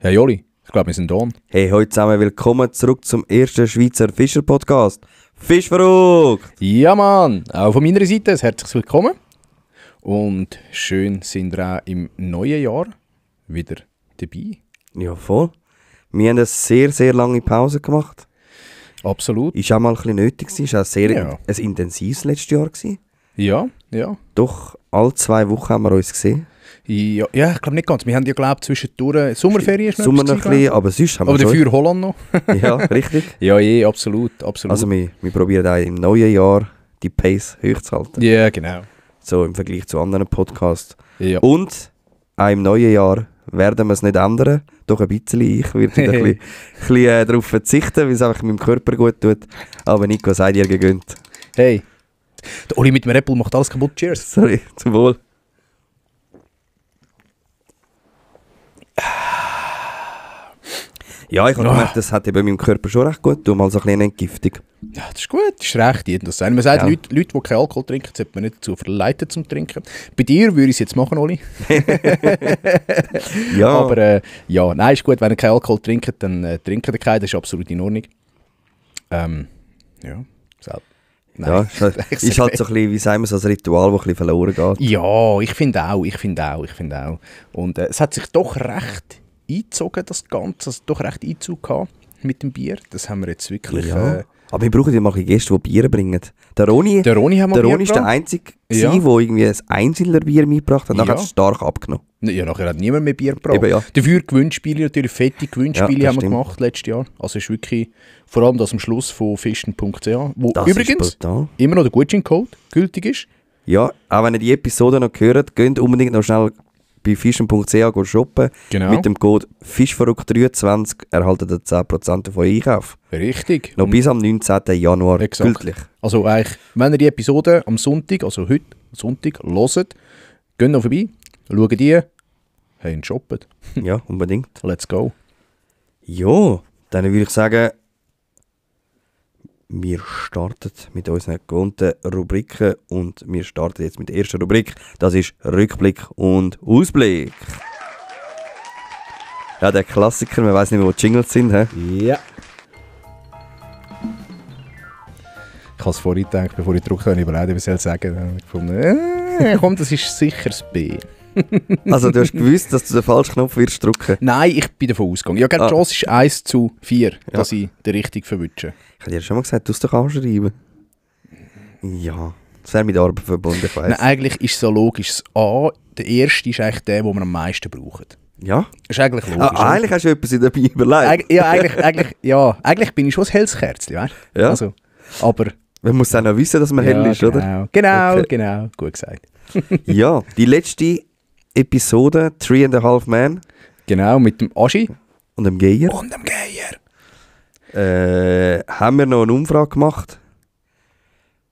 Hey Joli, ich glaube, wir sind da. Hey, heute zusammen, willkommen zurück zum ersten Schweizer Fischer-Podcast. Fischverrückt! Ja Mann, auch von meiner Seite ein herzliches Willkommen. Und schön sind wir auch im neuen Jahr wieder dabei. Ja, voll. Wir haben eine sehr, sehr lange Pause gemacht. Absolut. Ist auch mal ein bisschen nötig gewesen. Ist auch sehr Ja. ein intensives letztes Jahr gewesen. Ja. Doch, alle 2 Wochen haben wir uns gesehen. Ja, ich glaube nicht ganz. Wir haben ja, glaube ich, zwischendurch Sommerferien. Ist Sommer noch ein bisschen, aber sonst haben aber wir dafür Holland noch. Ja, richtig. Ja, absolut. Also wir probieren auch im neuen Jahr die Pace hochzuhalten. Ja, genau. So im Vergleich zu anderen Podcasts. Ja. Und auch im neuen Jahr werden wir es nicht ändern. Doch ein bisschen. Ich werde wieder ein bisschen darauf verzichten, weil es einfach meinem Körper gut tut. Aber Nico, sei dir gegönnt. Hey, der Oli mit dem Apple macht alles kaputt. Cheers. Sorry, zum Wohl. Ja, ich habe gemerkt, das hat bei meinem Körper schon recht gut. Du mal so ein bisschen Entgiftung. Ja, das ist gut, das ist recht. Jedem das sein. Man sagt, Ja. Leute, die keinen Alkohol trinken, sollte man nicht dazu verleiten zum Trinken. Bei dir würde ich es jetzt machen, Oli. Ja, Aber ja, nein, ist gut, wenn ihr keinen Alkohol trinkt, dann trinkt ihr keinen, das ist absolut in Ordnung. Ja, selbst. ja, ist halt so ein bisschen, wie sagen wir, so ein Ritual, das ein bisschen verloren geht. Ja, ich finde auch. Und es hat sich doch recht eingezogen, das Ganze, also doch recht Einzug gehabt mit dem Bier. Das haben wir jetzt wirklich... Ja. Aber wir brauchen ja mal Gäste, die Bier bringen. Der Roni haben wir Bier ist der gebracht. Einzige, Ja. der irgendwie ein Einzelner-Bier mitgebracht hat. Nachher Ja. hat es stark abgenommen. Ja, nachher hat niemand mehr Bier gebracht. Eben, ja. Dafür Gewinnspiele, natürlich fette Gewinnspiele Ja, das haben wir stimmt. gemacht letztes Jahr. Also ist wirklich, vor allem das am Schluss von fischen.ch, wo Das übrigens ist brutal. immer noch der Gutscheincode gültig ist. Ja, auch wenn ihr die Episode noch gehört, geht unbedingt noch schnell bei fischen.ch shoppen. Genau. Mit dem Code FISCHVERRÜCKT23 erhaltet ihr 10% von Einkauf. Richtig. Noch bis am 19. Januar Exakt. gültig. Also eigentlich, wenn ihr die Episode am Sonntag, also heute Sonntag, hört, geht noch vorbei, schaut die, hey, und shoppen. Ja, unbedingt. Let's go. Ja, dann würde ich sagen, wir starten mit unseren gewohnten Rubriken und wir starten jetzt mit der ersten Rubrik. Das ist Rückblick und Ausblick. Ja, der Klassiker, man weiss nicht mehr, wo die Jingles sind. He? Ja. Ich habe es vorhin gedacht, bevor ich gedruckt habe, überlegt, was ich sagen soll. Dann habe ich gefunden, komm, das ist sicher das B. Also du hast gewusst, dass du den falschen Knopf wirst drücken. Nein, ich bin davon ausgegangen. Ja, die Chance ist 1:4, dass ich den richtig verwünsche. Ich habe dir schon mal gesagt, du musst doch anschreiben. Ja, das wäre mit Arbeit verbunden, ich weiss. Nein, eigentlich ist es so logisch. Das A, der erste ist eigentlich der, den wir am meisten brauchen. Ja? Das ist eigentlich logisch. oder? Eigentlich hast du etwas dabei überlegt. Eigentlich bin ich schon ein helles Kerzchen, weißt du? Ja. Also, aber... Man muss auch noch wissen, dass man hell ist, genau, oder? Genau, Okay. genau, gut gesagt. Ja, die letzte Episode, 3.5 Men Genau, mit dem Aschi und dem Geier, und dem Geier. haben wir noch eine Umfrage gemacht,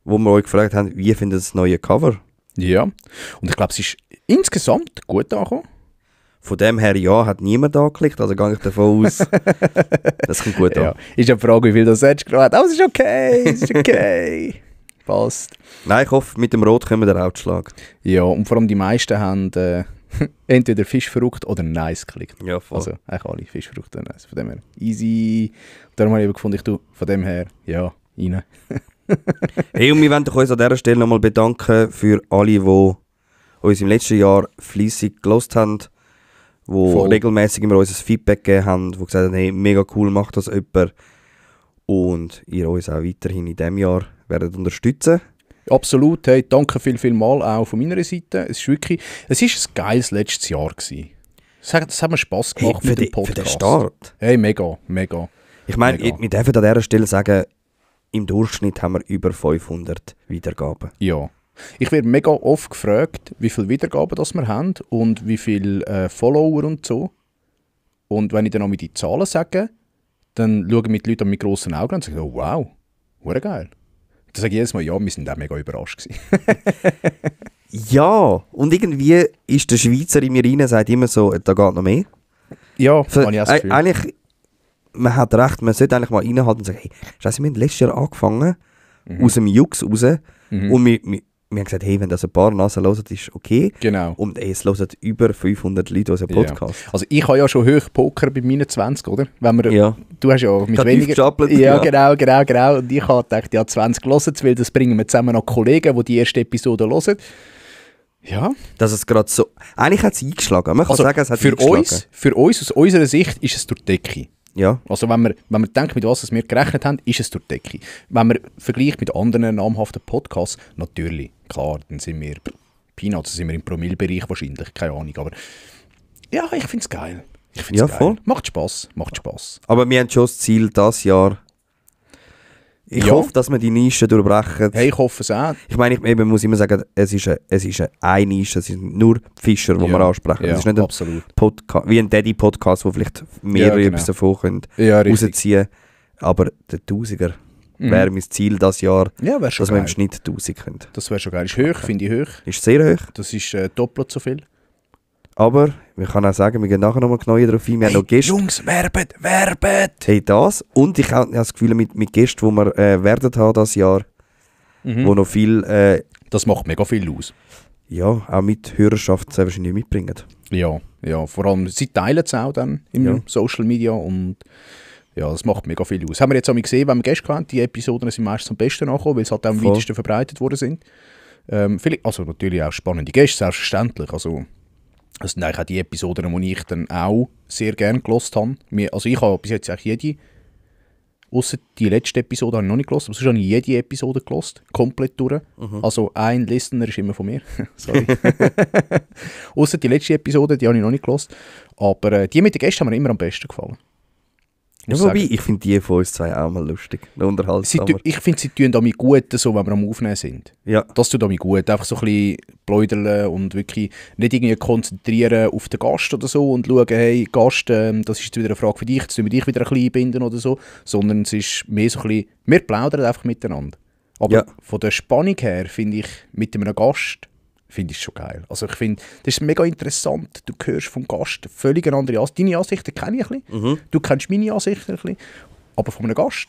wo wir euch gefragt haben, wie findet ihr das neue Cover? Ja, und ich glaube, es ist insgesamt gut angekommen. Von dem her ja, hat niemand angeklickt, also gehe ich davon aus, das kommt gut Ja, an. ist ja die Frage, wie viel das hättest du gerade. Aber es ist okay, Passt. Nein, ich hoffe, mit dem Rot können wir den Outschlag. Ja, und vor allem die meisten haben entweder Fisch verrückt oder Nice geklickt. Ja, voll. Also eigentlich alle Fisch verrückt oder Nice. Von dem her easy. Darum habe ich eben gefunden, ich tue von dem her, ja, rein. Hey, und wir wollen uns an dieser Stelle nochmal bedanken für alle, die uns im letzten Jahr fleissig gelost haben, die Voll. regelmäßig immer uns ein Feedback gegeben haben, die gesagt haben, hey, mega cool, macht das jemand. Und ihr uns auch weiterhin in diesem Jahr werdet unterstützen. Absolut, hey, danke viel mal auch von meiner Seite. Es ist wirklich, es ist ein geiles letztes Jahr gewesen. Es hat mir Spass gemacht mit dem Für Podcast. den Start. Hey, mega. Ich meine, Mega. wir dürfen an dieser Stelle sagen, im Durchschnitt haben wir über 500 Wiedergaben. Ja. Ich werde mega oft gefragt, wie viele Wiedergaben das wir haben und wie viele Follower und so. Und wenn ich dann auch mit die Zahlen sage, dann schauen mich die Leute mit grossen Augen an und sagen, oh wow, hure geil. Dann sage ich jedes Mal, ja, wir sind auch mega überrascht gewesen. Ja, und irgendwie ist der Schweizer in mir rein, sagt immer so, da geht noch mehr. Ja, Für, habe ich auch das Gefühl. eigentlich, man hat recht, man sollte eigentlich mal reinhalten und sagen, hey, Scheiße, wir haben letztes Jahr angefangen, aus dem Jux raus, und wir haben gesagt, hey, wenn das ein paar Nasen hören, ist okay. Genau. Und es hören über 500 Leute unseren Podcast. Ja. Also ich habe ja schon hoch Poker bei meinen 20, oder? Wenn wir, Ja. Du hast ja mit weniger... gestappelt. Ja, genau. Und ich habe gedacht, ja, 20 hören es, weil das bringen wir zusammen noch Kollegen, die erste Episode hören. Ja. Dass es gerade so... Eigentlich hat es eingeschlagen. Man kann sagen, es hat eingeschlagen. Für uns, aus unserer Sicht, ist es durch die Decke. Ja. Also wenn wir denken, mit was wir gerechnet haben, ist es durch die Decke. Wenn man vergleicht mit anderen namhaften Podcasts, natürlich, klar, dann sind wir Peanuts, sind wir im Promillbereich wahrscheinlich, keine Ahnung, aber ja, ich finde es geil. Ja, voll. Macht Spass. Aber wir haben schon das Ziel, dieses Jahr... Ich hoffe, dass wir die Nische durchbrechen. Hey, ich hoffe es auch. Ich meine, ich muss immer sagen, es ist eine Nische, es sind nur die Fischer, die wir ansprechen. Ja, es ist nicht absolut. Wie ein Daddy-Podcast, wo vielleicht mehrere etwas davon können rausziehen. Aber der Tausiger wäre mein Ziel dieses Jahr, ja, schon dass wir im Schnitt 1000 können. Das wäre schon geil. Ist hoch, finde ich hoch. Ist sehr hoch. Das ist doppelt so viel. Aber wir können auch sagen, wir gehen nachher nochmal genau darauf ein. Wir haben noch Gäste. Jungs, werbet! Hey, das. Und ich habe das Gefühl, mit Gästen, die wir werden haben dieses Jahr, wo noch viel... das macht mega viel aus. Ja, auch mit Hörerschaft sehr wahrscheinlich mitbringen. Ja, vor allem, sie teilen es auch dann im Social Media und ja, das macht mega viel aus. Haben wir jetzt auch mal gesehen, wenn wir Gäste hatten, die Episoden sind meistens am besten angekommen, weil sie halt am weitesten verbreitet worden sind. Also natürlich auch spannende Gäste, selbstverständlich. Also, das sind eigentlich auch die Episoden, die ich dann auch sehr gerne gehört habe. Also ich habe bis jetzt eigentlich jede, ausser die letzte Episode habe ich noch nicht gehört, aber sonst habe ich jede Episode gehört, komplett durch. Also ein Listener ist immer von mir, sorry. Ausser die letzte Episode, die habe ich noch nicht gehört. Aber die mit den Gästen haben mir immer am besten gefallen. Ja, wobei, ich finde die von uns zwei auch mal lustig, unterhaltsamer. Ich finde, sie tun damit gut, so, wenn wir am Aufnehmen sind. Ja. Das tut damit gut, einfach so ein bisschen pläudern und wirklich nicht irgendwie konzentrieren auf den Gast oder so und schauen, hey, Gast, das ist jetzt wieder eine Frage für dich, jetzt müssen wir dich wieder ein bisschen einbinden oder so, sondern es ist mehr so ein bisschen, wir plaudern einfach miteinander. Aber von der Spannung her finde ich, mit einem Gast, finde ich es schon geil. Also ich finde, das ist mega interessant. Du hörst vom Gast völlig eine andere Ansicht. Deine Ansichten kenne ich ein bisschen. Du kennst meine Ansichten ein bisschen. Aber von einem Gast,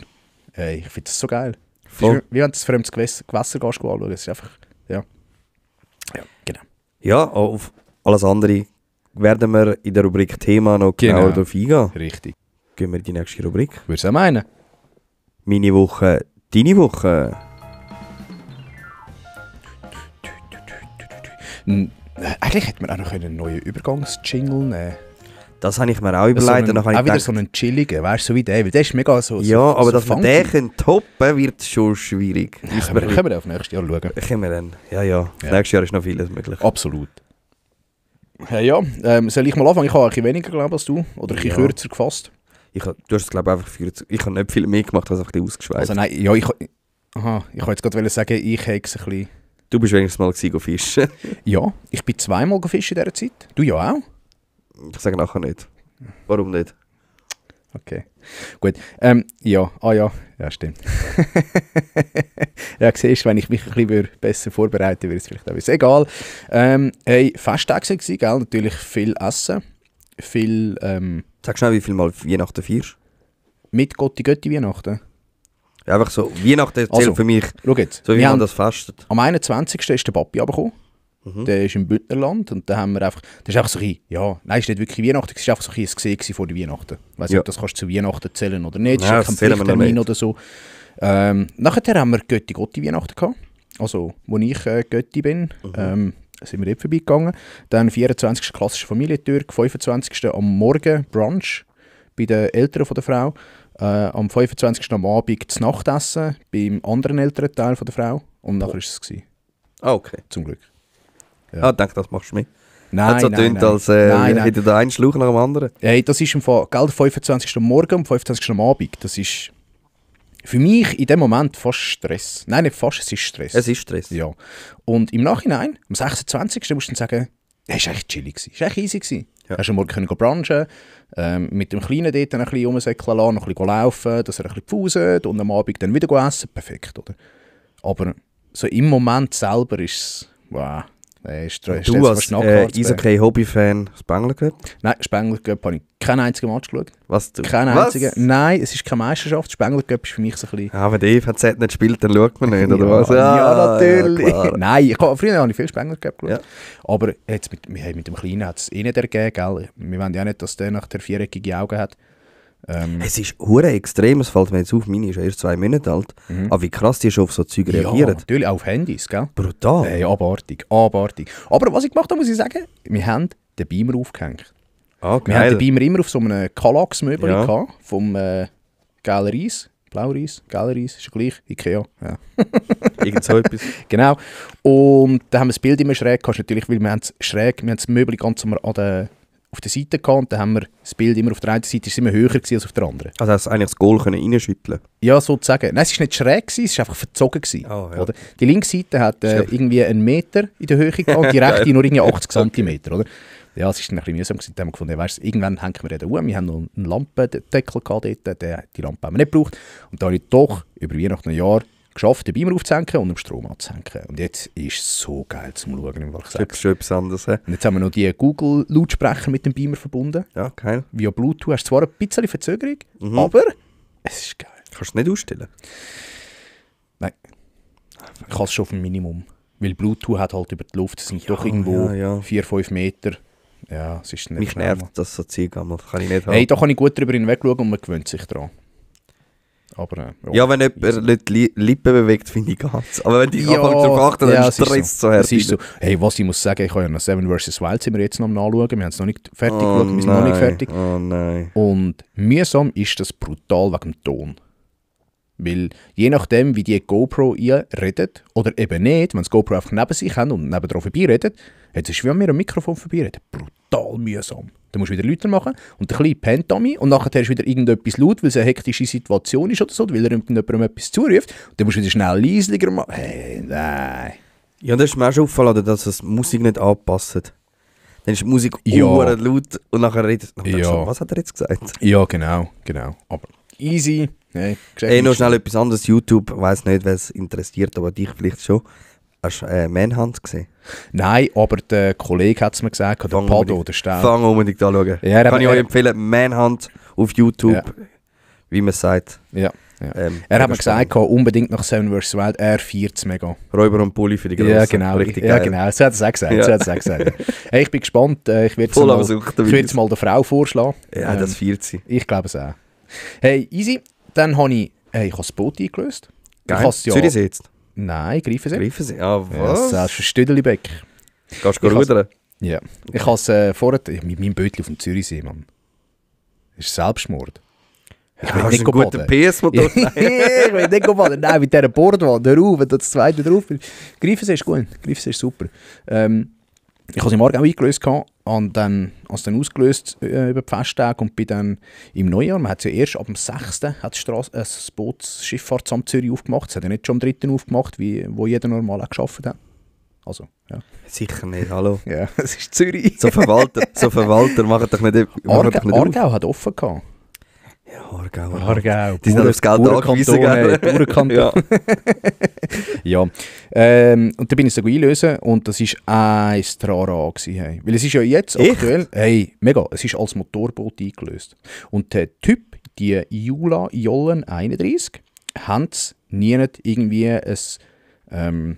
ich finde das so geil. Wie wenn du das fremdes Gewässer anschauen. Es ist einfach, ja, genau. Ja, auf alles andere werden wir in der Rubrik Thema noch genauer darauf eingehen. Richtig. Gehen wir in die nächste Rubrik. Würdest du auch meinen? Meine Woche, deine Woche. Eigentlich hätte man auch noch einen neuen Übergangsjingle nehmen. Das habe ich mir auch überlegt. Auch wieder so einen chilligen, weißt du, so wie der. Weil der ist mega so. Ja, aber so dass wir den toppen wird schon schwierig. Können wir auf nächstes Jahr schauen. Können wir dann. Ja. Nächstes Jahr ist noch vieles möglich. Absolut. Hey, soll ich mal anfangen? Ich habe ein bisschen weniger, glaube als du. Oder ein bisschen kürzer gefasst. Du hast es, glaube ich, einfach für... Ich habe nicht viel mehr gemacht, als ein bisschen ausgeschweift. Also nein, ja, ich wollte jetzt gerade sagen, ich habe es ein bisschen... Du bist wenigstens mal fischen. Ja, ich bin zweimal gefischt in dieser Zeit. Du ja auch? Ich sage nachher nicht. Warum nicht? Okay, gut. Ja, stimmt. Ja, siehst du, wenn ich mich ein bisschen besser vorbereiten würde, es vielleicht auch wissen. Egal. Festtage waren, gell? Natürlich viel Essen. Viel... Sag schnell, wie viel Mal Weihnachten feierst? Mit Götti Weihnachten. Ja, einfach so, Weihnachten zählt für mich, schau jetzt, so wie man das festet. Am 21. ist der Papi runtergekommen. Der ist im Bündnerland und da haben wir einfach, das ist einfach so ein, nein, es ist nicht wirklich Weihnachten, es ist einfach so ein Gesehen vor der Weihnachten. Ich weiss nicht, ob das kannst du zu Weihnachten zählen oder nicht, es ist kein Pflichttermin oder so. Nachher haben wir Götti Weihnachten gehabt, also wo ich Götti bin, sind wir dort vorbeigegangen. Dann 24. klassische Familientürk, 25. am Morgen Brunch bei den Eltern von der Frau, am 25. am Abend das Nachtessen beim anderen älteren Teil von der Frau und nachher war es. Ah, okay. Zum Glück. Ja. Ich denke, das machst du mit. Nein, nein. Als hätte da einen Schluch nach dem anderen. Hey, das ist im Fall, der 25. am Morgen und 25. am Abend. Das ist für mich in dem Moment fast Stress. Nein, nicht fast, es ist Stress. Es ist Stress. Ja. Und im Nachhinein, am 26. musst du dann sagen, es war eigentlich chillig, es war eigentlich easy gewesen. Ja. Hast du am Morgen brunchen, mit dem Kleinen dort ein bisschen rumsäckeln lassen, noch ein bisschen laufen, dass er ein bisschen pfuset und am Abend dann wieder essen. Perfekt, oder? Aber so im Moment selber ist es, wow. Du als Eishockey-Hobby-Fan Spengler Cup? Nein, Spengler Cup habe ich keinen einzigen Match geschaut. Was? Keinen einzigen. Nein, es ist keine Meisterschaft. Spengler Cup ist für mich so ein bisschen... Ja, wenn die EVZ nicht spielt, dann schaut man nicht, oder was? Ja, natürlich. Ja, nein, früher habe ich viel Spengler Cup geschaut. Ja. Aber jetzt mit dem Kleinen hat es nicht ergeben, gell? Wir wollen ja nicht, dass der nachher viereckige Augen hat. Es ist hure extrem, es fällt mir jetzt auf, meine ist erst 2 Monate alt. Aber wie krass die schon auf so Zeug reagieren. Ja, natürlich, auch auf Handys, gell? Brutal. Hey, abartig. Aber was ich gemacht habe, muss ich sagen, wir haben den Beamer aufgehängt. Ah, Wir haben geil. den Beamer immer auf so einem Kallax-Möbel gehabt, vom Geiler Reis. Blaureis, Geiler Reis, ist ja gleich, Ikea. Ja. Irgend so etwas. Genau. Und da haben wir das Bild immer schräg gehabt, natürlich, weil wir haben es schräg, wir haben das Möbel ganz auf der Seite gehabt und dann haben wir das Bild immer auf der einen Seite ist immer höher gewesen als auf der anderen. Also hast du eigentlich das Goal reinschütteln? Ja, sozusagen. Nein, es war nicht schräg gewesen, es war einfach verzogen gewesen. Oh, ja. Oder? Die linke Seite hat irgendwie 1 Meter in der Höhe gehabt und die rechte nur irgendwie 80 cm, oder? Ja, es ist dann ein bisschen mühsam gewesen. Dann haben wir gefunden, weißt, irgendwann hängen wir den wir haben noch einen Lampendeckel gehabt dort, die Lampe haben wir nicht gebraucht. Und da habe ich doch über Weihnachten ein Jahr geschafft, den Beamer aufzuhängen und den Strom anzuhängen. Und jetzt ist es so geil zum Schauen. Das ist schon etwas anderes. He? Und jetzt haben wir noch die Google-Lautsprecher mit dem Beamer verbunden. Ja, geil. Via Bluetooth hast du zwar ein bisschen Verzögerung, aber es ist geil. Kannst du nicht ausstellen? Nein, ich kann es schon auf ein Minimum. Weil Bluetooth hat halt über die Luft, es sind doch irgendwo 4-5 Meter. Ja, es ist nicht mich nervt das so Zeug einmal. Kann ich nicht haben. Hey, da kann ich gut drüber hinwegschauen und man gewöhnt sich dran. Aber, ja, wenn jemand nicht die Lippen bewegt, finde ich ganz. Aber wenn die anfangen zu achten, dann stresst so es ist so. Hey, was ich muss sagen, ich habe ja noch Seven vs. Wild sind wir jetzt noch am Nachschauen. Wir haben es noch nicht fertig geschaut, wir sind noch nicht fertig. Oh nein. Und mühsam ist das brutal wegen dem Ton. Weil je nachdem, wie die GoPro redet oder eben nicht, wenn das GoPro einfach neben sich haben und nebendran vorbeiredet, jetzt ist es wie wenn wir am Mikrofon vorbeireden. Brutal mühsam. Dann musst du wieder Leute machen und ein bisschen pennt an mich und nachher ist wieder irgendetwas laut, weil es eine hektische Situation ist oder so, weil er jemandem etwas zuruft. Und dann musst du wieder schnell leislicher machen. Hey, nein. Ja, das ist mir auch schon aufgefallen, dass es die Musik nicht anpasst. Dann ist die Musik laut und nachher redet was hat er jetzt gesagt? Ja, genau. Aber easy. Hey, noch schnell etwas anderes. YouTube, ich weiss nicht, wer es interessiert, aber dich vielleicht schon. Hast du Manhunt gesehen? Nein, aber der Kollege hat es mir gesagt, der Pado, der Stern. Fang unbedingt anschauen. Ja, kann ich euch empfehlen, Manhunt auf YouTube, wie man sagt. Ja. Er hat mir gesagt, unbedingt nach Seven vs. Wild, er feiert es mega. Räuber und Bulli für die Grossen. Ja, genau. Richtig geil. Genau. So hat er es auch gesagt. Hey, ich bin gespannt. Ich werde es mal der Frau vorschlagen. Ja, das feiert sie. Ich glaube es auch. Hey, easy. Dann habe ich das Boot eingelöst. Geil. Zürichsee jetzt? Nein, Greifensee. Greifensee? Ja, was? Ja, das ist ein Stüdelibeck. Gehst du rudern? Ja. Ich habe es vorher... Mit meinem Bötchen auf dem Zürichsee, Mann. Das ist Selbstmord. Ich will nicht baden. PS-Motor? Ich will nicht baden. Nein, mit dieser Bordwand. Hör auf, wenn du das zweite drauf bist. Greifensee ist gut. Greifensee ist super. Ich habe es im Morgen auch eingelöst und dann habe es dann ausgelöst über die Festtage und bin dann im Neujahr, man hat es ja erst ab dem 6. hat das Bootsschifffahrtsamt Zürich aufgemacht. Es hat ja nicht schon am 3. aufgemacht, wo jeder normal auch gearbeitet hat. Also, ja. Sicher nicht, hallo. Ja, es ist Zürich. So Verwalter machen doch nicht Aargau hat offen gehabt. Ja, Aargau. Die sind aufs Geld angewiesen. Ja. Ja. Und dann bin ich es einlösen und das war ein Trara. Hey. Weil es ist ja jetzt aktuell, hey, mega, es ist als Motorboot eingelöst. Und der Typ, die Jula Jollen 31, haben nie irgendwie ein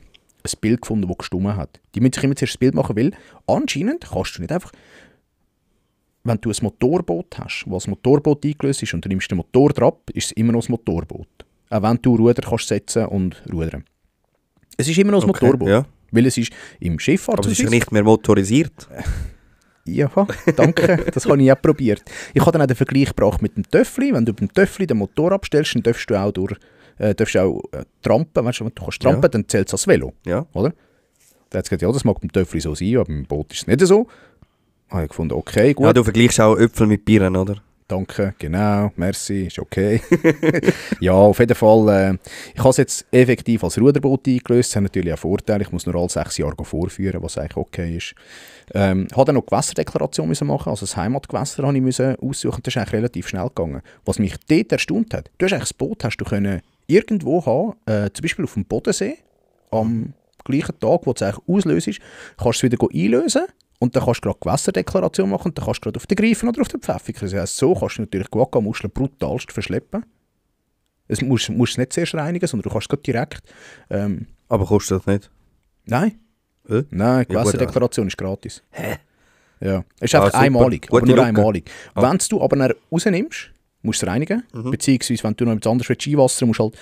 Bild gefunden, das gestummen hat. Die müssen sich immer zuerst das Bild machen, weil anscheinend kannst du nicht einfach... Wenn du ein Motorboot hast, das als Motorboot eingelöst ist und du nimmst den Motor drauf, ist es immer noch ein Motorboot. Auch wenn du Ruder kannst setzen und rudern. Es ist immer noch ein Motorboot. Ja. Weil es ist im Schifffahrtsausweis... Aber es ist ja nicht mehr motorisiert. Ja, danke. Das habe ich auch probiert. Ich habe dann auch den Vergleich gebracht mit dem Töffli. Wenn du beim Töffli den Motor abstellst, dann darfst du auch trampen. Weißt du, wenn du kannst trampen, dann zählt es als Velo. Ja. Oder? Da hat gesagt, ja, das mag beim Töffli so sein, aber beim Boot ist es nicht so. Habe ich gefunden, okay, gut. Ja, du vergleichst auch Äpfel mit Birnen, oder? Danke, genau, merci, ist okay. Ja, auf jeden Fall, ich habe es jetzt effektiv als Ruderboot eingelöst. Das hat natürlich auch Vorteile. Ich muss nur alle 6 Jahre vorführen, was eigentlich okay ist. Habe dann noch Gewässerdeklaration machen, also das Heimatgewässer habe ich aussuchen. Das ist eigentlich relativ schnell gegangen. Was mich dort erstaunt hat, du hast eigentlich das Boot hast du können irgendwo haben, zum Beispiel auf dem Bodensee, am gleichen Tag, wo du es eigentlich auslöst, kannst du es wieder einlösen und dann kannst du gerade Gewässerdeklaration machen und dann kannst du gerade auf den Greifen oder auf den Pfäffiker. Das heisst, so kannst du natürlich Guacamole brutalst verschleppen. Du musst es nicht zuerst reinigen, sondern du kannst es gerade direkt... Aber kostet das nicht? Nein. Nein, die Ja, Gewässerdeklaration ist gratis. Hä? Ja. Es ist einfach super. einmalig, Gute aber nur Lücke. einmalig. Wenn du aber dann rausnimmst, musst du es reinigen. Beziehungsweise, wenn du noch etwas anderes einwassern musst, halt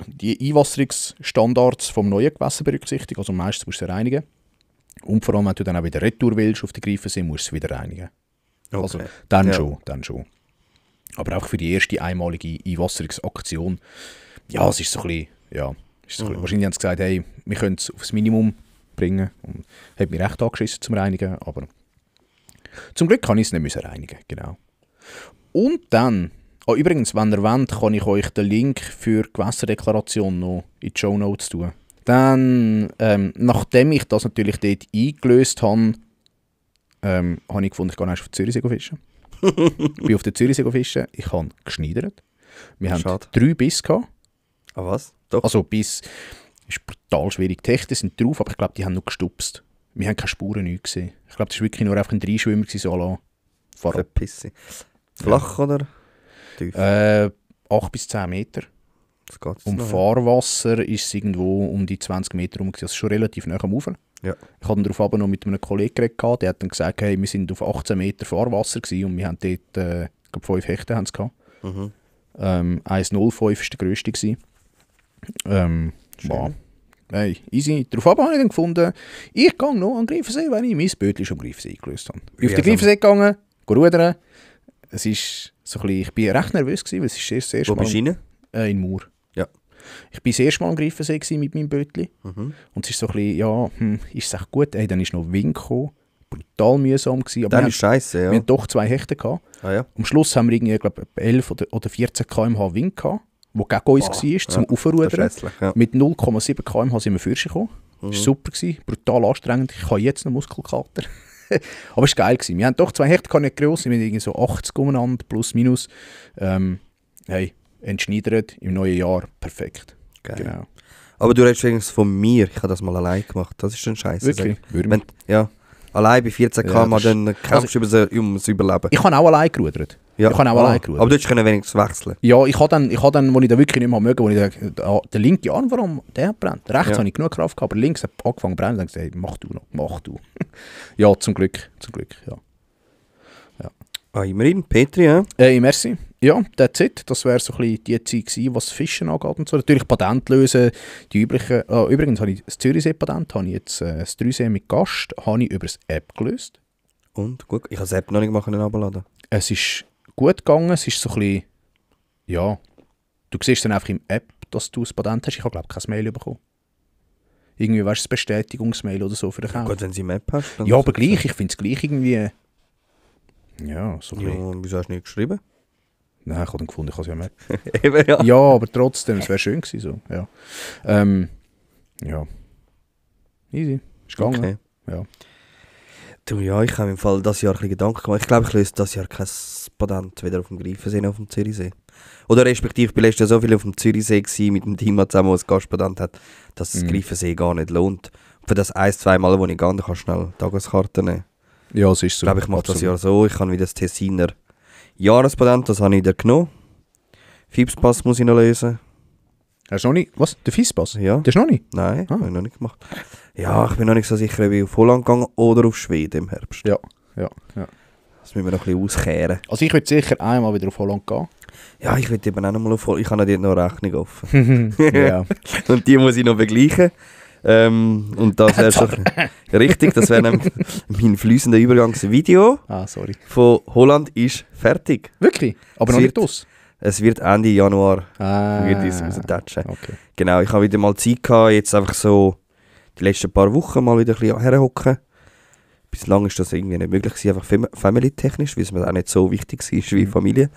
die Einwasserungsstandards vom neuen Gewässer berücksichtigen. Also meistens musst du es reinigen. Und vor allem, wenn du dann auch wieder retour willst auf die Greifen, musst du es wieder reinigen. Okay. Also dann Ja. schon. Aber auch für die erste einmalige Einwasserungsaktion, ja, es ist so ein bisschen, ja, ist so ein bisschen, wahrscheinlich haben sie gesagt, hey, wir können es aufs Minimum bringen. Und hat mich recht angeschissen zum Reinigen, aber zum Glück kann ich es nicht müssen reinigen, genau. Und dann, übrigens, wenn ihr wollt, kann ich euch den Link für die Gewässerdeklaration noch in die Shownotes tun. Dann, nachdem ich das natürlich dort eingelöst habe, habe ich gefunden, ich gehe erst auf die Zürichsee fischen. Ich bin auf der Zürichsee fischen, ich habe geschneidert. Wir haben Schade. 3 Biss gehabt. Ah, was? Doch. Also Biss ist brutal schwierig. Die Hechte sind drauf, aber ich glaube, die haben noch gestupst. Wir haben keine Spuren nicht gesehen. Ich glaube, das war wirklich nur einfach ein Dreischwimmer, so à la Fahrrad. Verpisse. Flach oder tief? 8 bis 10 Meter. Das geht's Um noch, ja. Fahrwasser ist es irgendwo um die 20 Meter rum. Also schon relativ nah am Ufer. Ja. Ich hatte darauf aber noch mit einem Kollegen geredet, der hat dann gesagt, hey, wir sind auf 18 Meter Fahrwasser gewesen und wir haben dort, ich glaube, 5 Hechte haben es gehabt. 1,05 war der grösste gewesen. Wow. Hey, easy. Darauf habe ich dann gefunden, ich gehe noch an den Greifensee, wenn ich mein Bötchen schon am Greifensee gelöst habe. Ich bin auf den Greifensee gegangen, rudern. Es ist so ein bisschen, ich bin recht nervös gewesen, weil es ist das erste Wo Mal bist du rein? in Mur. Ja. Ich war das erste Mal am Greifensee gewesen mit meinem Bötchen. Und es ist so ein bisschen, ja, ist es echt gut? Hey, dann ist noch Wind gekommen. Brutal mühsam gewesen. Aber Dann wir ist scheiße, wir ja. haben doch 2 Hechte gehabt. Ah, ja. Am Schluss haben wir irgendwie, glaube 11 oder 14 km/h Wind gehabt, wo gegen uns war, zum Das Aufrudern. ist hässlich, ja. Mit 0,7 km/h sind wir Fürsche gekommen. Das war super, gewesen, brutal anstrengend. Ich habe jetzt noch Muskelkater. Aber es war geil gewesen. Wir haben doch 2 Hechte, gehabt, nicht gross, wir haben irgendwie so 80 umeinander, plus minus. Hey, entschneidert im neuen Jahr, perfekt. Geil. Genau. Aber du redest übrigens von mir. Ich habe das mal allein gemacht. Das ist schon scheiße. Wirklich? Wenn, ja. Allein bei 14 Ja, km das ist- dann kämpfst du ums Überleben. Ich habe auch allein gerudert. Ja. Ich habe auch allein gerudert. Aber du hättest wenigstens wechseln. Ja, ich habe dann, wo ich da wirklich nicht mehr mögen, wo ich den linken Arm, warum der hat brennt. Rechts Ja. habe ich genug Kraft gehabt, aber links hat angefangen zu brennen. Und dann gesagt, hey, mach du noch, mach du. Ja, zum Glück, ja. Ah, immerhin. Petri, ja. Merci. Ja, that's it. Das wäre so ein bisschen die Zeit gewesen, was Fischen angeht und so. Natürlich Patent lösen, die üblichen. Übrigens habe ich das Zürichsee-Patent, habe ich jetzt das Dreisee mit Gast, habe ich über das App gelöst. Und? Gut. Ich habe es App noch nicht machen runterladen. Es ist gut gegangen, es ist so ein bisschen, ja, du siehst dann einfach im App, dass du das Patent hast. Ich habe, glaube ich, kein Mail bekommen. Irgendwie, weißt du, das Bestätigungsmail oder so für den Kauf. Gut, wenn sie im App hast. Dann Ja, aber gleich, ich finde es gleich irgendwie, ja, so ein Ja, bisschen. wieso hast du nicht geschrieben? Nein, ich habe dann gefunden, ich habe es ja mehr. Eben, ja. Ja, aber trotzdem, es wäre schön gewesen, so, ja. Ja. Easy, ist gegangen. Okay. Ja. Du, ja, ich habe im Fall dieses Jahr ein bisschen Gedanken gemacht. Ich glaube, ich löse dieses Jahr kein Patent weder auf dem Greifensee noch auf dem Zürichsee. Oder respektive, ich war letztes Jahr so viel auf dem Zürichsee gewesen, mit dem Team, das zusammen das Gastpatent hat, dass das Greifensee gar nicht lohnt. Für das 1-2 Mal, wo ich gehe, dann kannst du schnell Tageskarte nehmen. Ja, es ist so. Ich glaube, ich mache das absolut. Jahr so. Ich habe wieder das Tessiner Jahrespatent, das habe ich wieder genommen. Fipspass muss ich noch lösen. Hast du noch nicht, was, der Fiespass? Ja. Das ist noch nicht? Nein, Ah. habe ich noch nicht gemacht. Ja, ich bin noch nicht so sicher, ob ich auf Holland gehe oder auf Schweden im Herbst. Ja. Das müssen wir noch ein bisschen auskehren. Also ich würde sicher einmal wieder auf Holland gehen. Ja, ich will eben auch noch mal auf Holland. Ich habe dort noch eine Rechnung offen. Ja. Und die muss ich noch begleichen. Und das wäre so richtig, das wäre nämlich mein fließender Übergangsvideo Ah, sorry. von Holland ist fertig. Wirklich? Aber Es noch wird- nicht aus? Es wird Ende Januar Ah. wird es raustatschen. Okay. Genau, ich habe wieder mal Zeit gehabt, jetzt einfach so die letzten paar Wochen mal wieder ein bisschen herhocken. Bislang ist das irgendwie nicht möglich gewesen, einfach family-technisch, weil es mir auch nicht so wichtig ist wie Familie.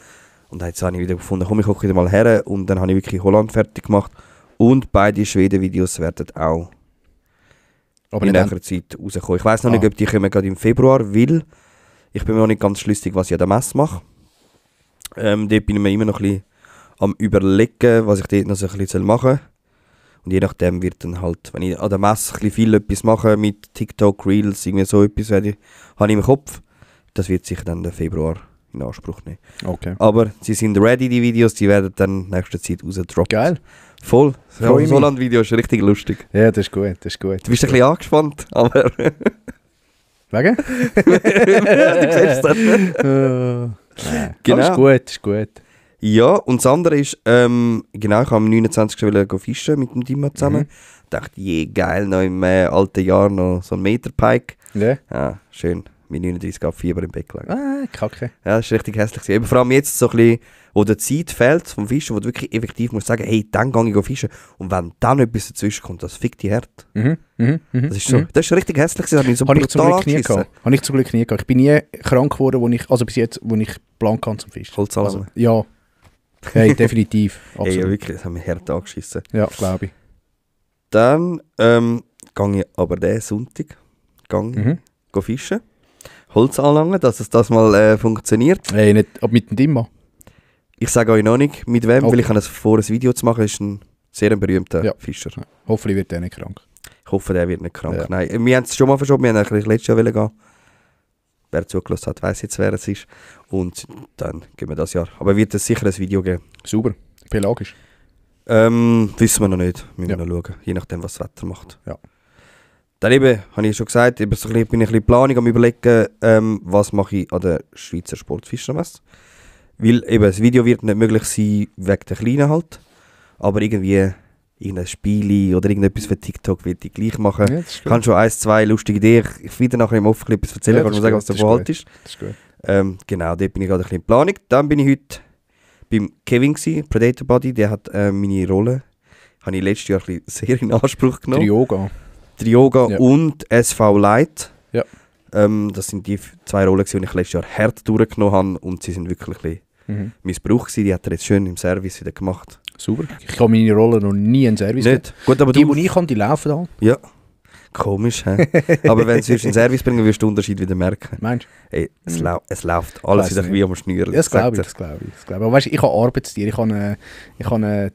Und jetzt habe ich wieder gefunden, komm, ich hocke wieder mal her und dann habe ich wirklich Holland fertig gemacht. Und beide Schweden-Videos werden auch Aber in nicht näherer Zeit rauskommen. Ich weiss noch Ah. nicht, ob die kommen gerade im Februar, weil ich bin mir noch nicht ganz schlüssig, was ich an der Messe mache. Dort bin ich mir immer noch ein bisschen am Überlegen, was ich dort noch so ein bisschen machen soll. Und je nachdem wird dann halt, wenn ich an der Messe ein bisschen viel etwas mache mit TikTok, Reels, irgendwie so etwas, habe ich im Kopf, das wird sicher dann den Februar in Anspruch nehmen. Okay. Aber sie sind ready, die Videos, die werden dann nächste Zeit rausdroppen. Geil. Voll. Freu mich. So ein Video ist richtig lustig. Ja, das ist gut, das ist gut. Du bist ein bisschen angespannt, aber Wegen? du siehst es dann. Genau. Ist gut. Ja, und das andere ist, genau, ich habe am 29. wollen fischen mit dem Dima zusammen. Dachte, geil, noch im alten Jahr noch so ein Meterpike. Ja. Ja, schön. Mit 39 Grad Fieber im Bett gelegen. Kacke. Ja, das ist richtig hässlich. Eben vor allem jetzt so ein bisschen, wo die Zeit fehlt vom Fischen, wo du wirklich effektiv musst sagen, hey, dann gehe ich fischen. Und wenn dann etwas dazwischen kommt, das fickt die hart. Das ist so, das ist richtig hässlich. Das hat mich so Habe ich zum brutal Glück nie angeschissen. gehabt. Habe ich zum Glück nie gehabt. Ich bin nie krank geworden, bis jetzt, wo ich plan kann zum Fischen. Holzalarm. Also, ja. Hey, definitiv. Hey, Absolut. ja, wirklich, das hat mich hart angeschissen. Ja, glaube ich. Dann gehe ich aber den Sonntag go fischen. Holz anlangen, dass es das mal funktioniert. Hey, nicht mit dem Dimma. Ich sage euch noch nicht, mit wem, Okay. weil ich habe vor, ein Video zu machen. Ist ein sehr berühmter Fischer. Hoffentlich wird der nicht krank. Ich hoffe, der wird nicht krank. Ja. Nein, wir haben es schon mal verschoben. Wir haben eigentlich letztes Jahr gehen. Wer zugelassen hat, weiss jetzt, wer es ist. Und dann gehen wir das Jahr. Aber wird es sicher ein Video geben. Super. Pelagisch. Wissen wir noch nicht. Müssen wir Ja. noch schauen. Je nachdem, was das Wetter macht. Ja. Dann eben, habe ich schon gesagt, bin ich ein bisschen Planung am überlegen, was mache ich an der Schweizer Sportfischermesse. Weil eben das Video wird nicht möglich sein, wegen der Kleinen halt. Aber irgendwie irgendein Spiel oder irgendetwas für TikTok wird ich gleich machen. Ja, das ist Ich habe schon 1, 2 lustige Ideen. Ich will dir nachher im Off etwas erzählen, Ja, kann das ich sagen, ist was gut, davon das halt ist. Das ist gut. Genau, dort bin ich gerade ein bisschen in Planung. Dann bin ich heute beim Kevin gewesen, Predator Buddy. Der hat meine Rolle, habe ich letztes Jahr ein bisschen sehr in Anspruch genommen. Trioga. Trioga Ja. und SV Light. Ja. Das sind die 2 Rollen, die ich letztes Jahr hart durchgenommen habe und sie sind wirklich ein bisschen Missbrauch gewesen. Die hat er jetzt schön im Service wieder gemacht. Super. Ich habe meine Rolle noch nie in Service gegeben. Nicht? Gut, aber Die, du... die ich kann, die laufen da. Ja. Komisch, hä? Aber wenn du es in Service bringen, wirst du den Unterschied wieder merken. Meinst du? Ey, es läuft alles Weiss wieder nicht. wie am Schnürchen. Ja, das glaube ich, das glaube ich, das glaube ich. Aber weißt du, ich habe Arbeitstier. Ich habe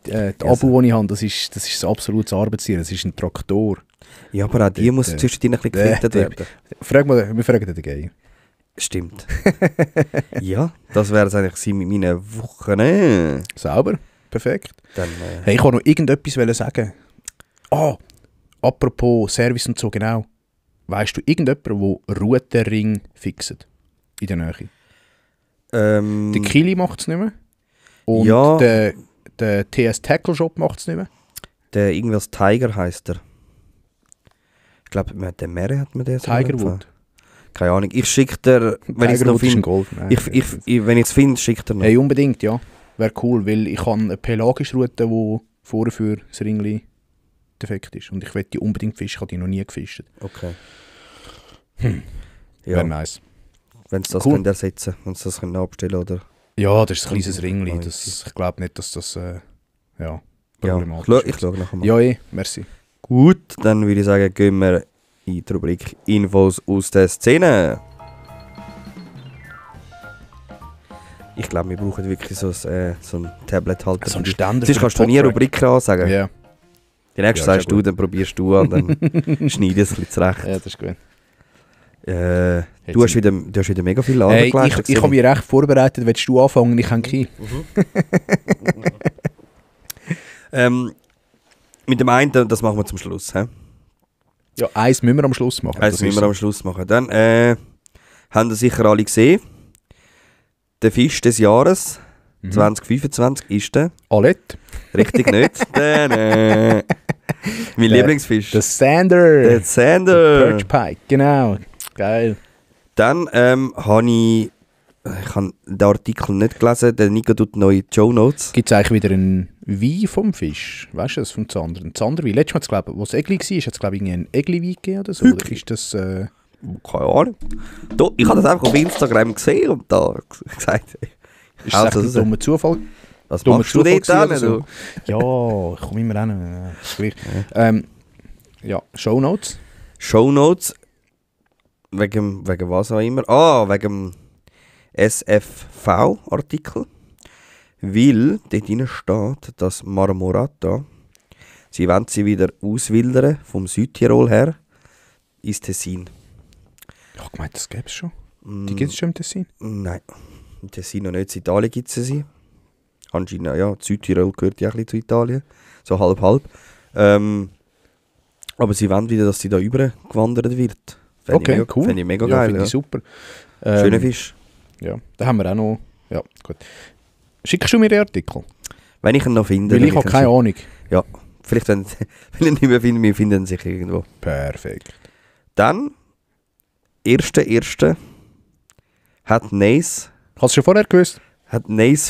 die Abo, die ich habe, das ist ein absolutes Arbeitstier. Das ist ein Traktor. Ja, aber auch die muss zwischendrin ein bisschen gefiltert werden. Wir fragen den Gay. Stimmt. Ja, das wäre es eigentlich gewesen mit meinen Wochen. Sauber. Perfekt. Dann, Hey, ich wollte noch irgendetwas sagen. Apropos Service und so, genau. Weißt du irgendjemanden, der Routenring fixt? In der Nähe. Der Kili macht es nicht mehr. Und Ja. der TS Tackle Shop macht es nicht mehr. Der irgendwas Tiger heisst er. Ich glaube, der Mary hat mir den so empfohlen. Tigerwood. Keine Ahnung. Ich schicke dir, wenn ich es noch Tigerwood ist ein finde. Golf. Nein. Wenn ich es finde, schicke dir noch. Hey, unbedingt, ja. Wäre cool, weil ich habe eine pelagische Route, die vorher für das Ringli defekt ist. Und ich will die unbedingt fischen. Ich habe die noch nie gefischt. Okay. Wäre Ja, nice. wenn sie das Cool. können ersetzen können, wenn sie das können abstellen oder... Ja, das ist ein kleines Ringli. Okay. Ich glaube nicht, dass das Ja, problematisch ich schaue nachher mal. Ja, merci. Gut, dann würde ich sagen, gehen wir in die Rubrik Infos aus der Szene. Ich glaube, wir brauchen wirklich so ein Tablet-Halter. So ein Ständer. Sonst kannst du nie Rubriken ansagen. Ja. Die nächste Ja, sagst ist ja du, gut. dann probierst du an, dann schneidest du es ein bisschen zurecht. Ja, das ist gut. Du hast wieder mega viel Hey, Arbeit geleistet. ich habe mich recht vorbereitet. Willst du anfangen? Ich kann keinen. Mit dem einen, das machen wir zum Schluss. He? Ja, eins müssen wir am Schluss machen. Das müssen wir am Schluss machen. Dann haben ihr sicher alle gesehen, der Fisch des Jahres 2025 ist der... Alette. Richtig nicht. Mein Lieblingsfisch. Der Sander. Der Sander. Perch Pike, genau. Geil. Dann habe ich den Artikel nicht gelesen, der Nico tut neue Show Notes. Gibt es eigentlich wieder einen Wein vom Fisch? Weißt du das vom Zander? Ein Zanderwein. Letztes Mal, glaube ich, wo es Egli war, hat es, glaube ich, einen Egli-Wein gegeben oder so. Oder ist das... Keine Ahnung. Ich habe das einfach auf Instagram gesehen und da gesagt, Ist das also, echt ein dummer Zufall? was Dummer machst du Zufall dort gewesen an? oder so? Ja, ich komme immer hin. Ist gleich. Ja, Shownotes. Shownotes, wegen was auch immer. Wegen dem SFV-Artikel. Weil dort drin steht, dass Marmorata Sie wollen sie wieder auswildern, vom Südtirol her, ins Tessin. Ich habe gemeint, das gäbe es schon. Die gibt es schon im Tessin? Nein, im Tessin noch nicht. In Italien gibt es sie. Anscheinend, ja, Südtirol gehört ja ein bisschen zu Italien. So halb-halb. Aber sie wollen wieder, dass sie da übergewandert wird. Okay, cool. Fände ich mega Ja, geil. finde Ja. ich super. Schöner Fisch. Ja, da haben wir auch noch... Ja, gut. Schickst du mir den Artikel? Wenn ich ihn noch finde. Weil ich habe keine Ahnung. Ja, vielleicht, wenn ich ihn nicht mehr finde, wir finden ihn sich irgendwo. Perfekt. Dann, 1.1. hat Nace Hast du schon vorher gewusst?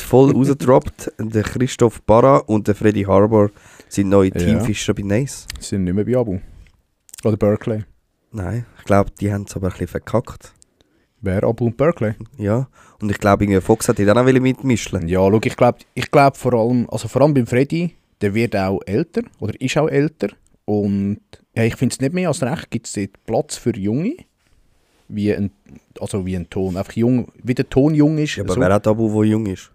voll rausgedroppt. Der Christoph Barra und der Freddy Harbour sind neue Teamfischer bei Nace. Sie sind nicht mehr bei Abu. Oder Berkeley. Nein, ich glaube, die haben es aber ein bisschen verkackt. Wer? Abu und Berkeley? Ja, und ich glaube, irgendwie Fox hat die auch noch mitmischen. Ja, schau, ich glaub vor allem beim Freddy, der wird auch älter oder ist auch älter. Und ja, ich finde es nicht mehr als recht, gibt es dort Platz für Junge. Wie ein Ton. Einfach jung, wie der Ton jung ist. Ja, aber wer hat Abu, der jung ist?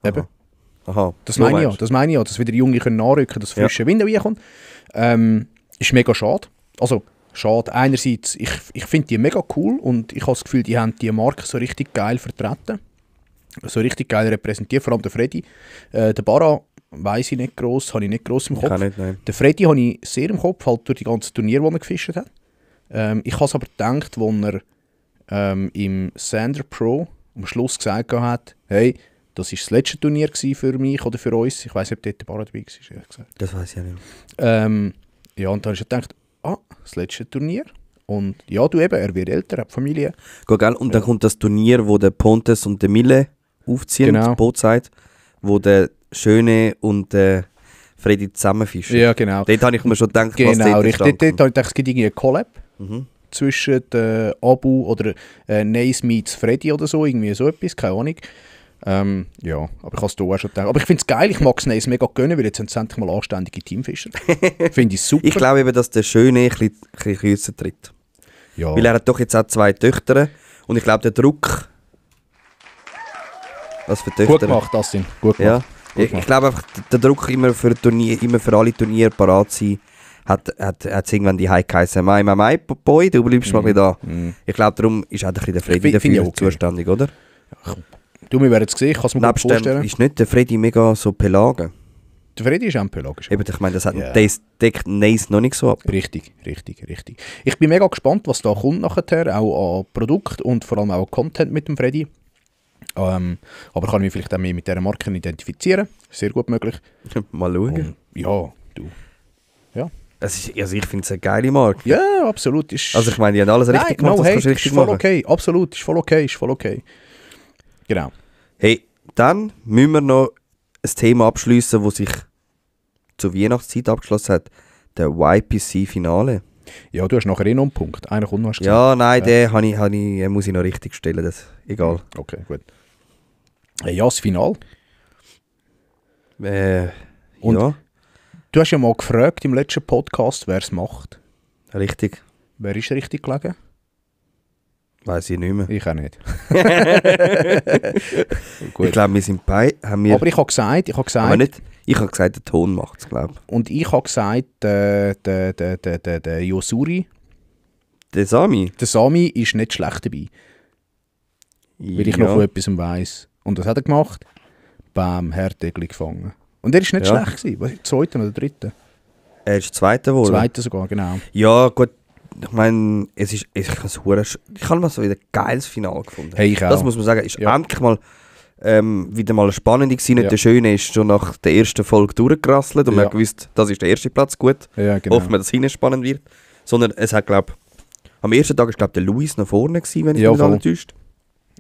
Eben. Aha. Das So meine ich ja, meinst dass wieder Junge können nachrücken, dass frische Wind reinkommt. Ist mega schade. Also, schade. Einerseits, ich finde die mega cool und ich habe das Gefühl, die haben die Marke so richtig geil vertreten. So richtig geil repräsentiert, vor allem der Freddy. Der Barra weiss ich nicht gross, habe ich nicht gross im Ich Kopf. kann nicht, nein. Den Freddy habe ich sehr im Kopf, halt durch die ganzen Turniere, die er gefischt hat. Ich habe es aber gedacht, als er im Sander Pro am Schluss gesagt hat, hey, das war das letzte Turnier für mich oder für uns. Ich weiss nicht, ob dort der Barra dabei war, ehrlich gesagt. Das weiß ich ja nicht. Ja, und dann habe ich gedacht, das letzte Turnier. Und ja, du eben, er wird älter, hat Familie. Gut, gell? Und dann kommt das Turnier, wo der Pontes und der Mille aufziehen, Genau. die Bootzeit, wo der Schöne und der Freddy zusammenfischen. Ja, genau. Dort habe ich mir schon gedacht, was Genau, dort richtig. Dort entstanden habe ich gedacht, es gibt irgendwie eine Collab zwischen Abu oder Nace meets Freddy oder so, irgendwie so etwas, keine Ahnung. Ja, aber ich habe es da auch schon gedacht. Aber ich finde es geil, ich mag es Nace mega gönnen, weil jetzt sind es endlich mal anständige Teamfischer. Finde ich super. Ich glaube eben, dass der Schöne ein bisschen kürzer tritt. ja. Weil er hat doch jetzt auch 2 Töchter und ich glaube, der Druck... Was für Töchter? Gut gemacht, das sind. Gut gemacht. Ja. Ich glaube einfach, der Druck immer für alle Turniere parat sein, hat es irgendwann die High geheißen, Mai, Boy, du bleibst mal ein bisschen da. Ich glaube, darum ist auch ein bisschen der Freddy Finde ich dafür okay. zuständig, oder? Du, wir werden es sehen, ich kann es mir gut Nebst dem vorstellen. ist nicht der Freddy mega so Pelagen. Der Freddy ist auch pelagisch. Eben, ich meine, das hat Ja. das deckt Nace noch nicht so ab. Richtig. Ich bin mega gespannt, was da kommt nachher, auch an Produkt und vor allem auch an Content mit dem Freddy. Aber kann ich mich vielleicht auch mehr mit dieser Marke identifizieren. Sehr gut möglich. Mal schauen. Und, ja, du. Also ich finde es eine geile Marke. Ja, absolut. Ist, Also ich meine, die haben alles richtig gemacht, das kannst du richtig ist voll machen. okay. Absolut, ist voll okay. Genau. Hey, dann müssen wir noch ein Thema abschliessen, das sich zur Weihnachtszeit abgeschlossen hat. Der YPC-Finale. Ja, du hast nachher noch einen Punkt. Einer kommt noch, hast du Ja, nein, den muss ich noch richtig stellen. Das, egal. gesagt. Okay, gut. Ja, das Finale. Und- Ja, Du hast ja mal gefragt im letzten Podcast, wer es macht. richtig. Wer ist richtig gelegen? Weiß ich nicht mehr. Ich auch nicht. Ich glaube, wir sind bei. Aber ich habe gesagt, aber nicht, ich habe gesagt, der Ton macht es, glaube ich. und ich habe gesagt, der Yosuri, Der Sami? der Sami ist nicht schlecht dabei, weil ich noch von etwas weiss. Und das hat er gemacht, beim Herdegli gefangen. Und er ist nicht Ja. schlecht gewesen. Was, zweiter oder dritter? Er ist Zweiter wohl. Zweiter sogar, genau. Ja, gut. Ich meine, ich habe mal so wieder ein geiles Finale gefunden. Hey, ich auch. Das muss man sagen, ist Ja. endlich mal wieder mal eine spannende gewesen. Nicht Ja. der Schöne ist schon nach der ersten Folge durchgerasselt und man Ja. hat gewusst, das ist der erste Platz, gut. Ja, genau. Hoffen wir, dass hinten spannend wird. Sondern es hat, glaube am ersten Tag ist, glaube der Luis noch vorne gewesen, wenn ich Ja, mich voll. nicht täuscht.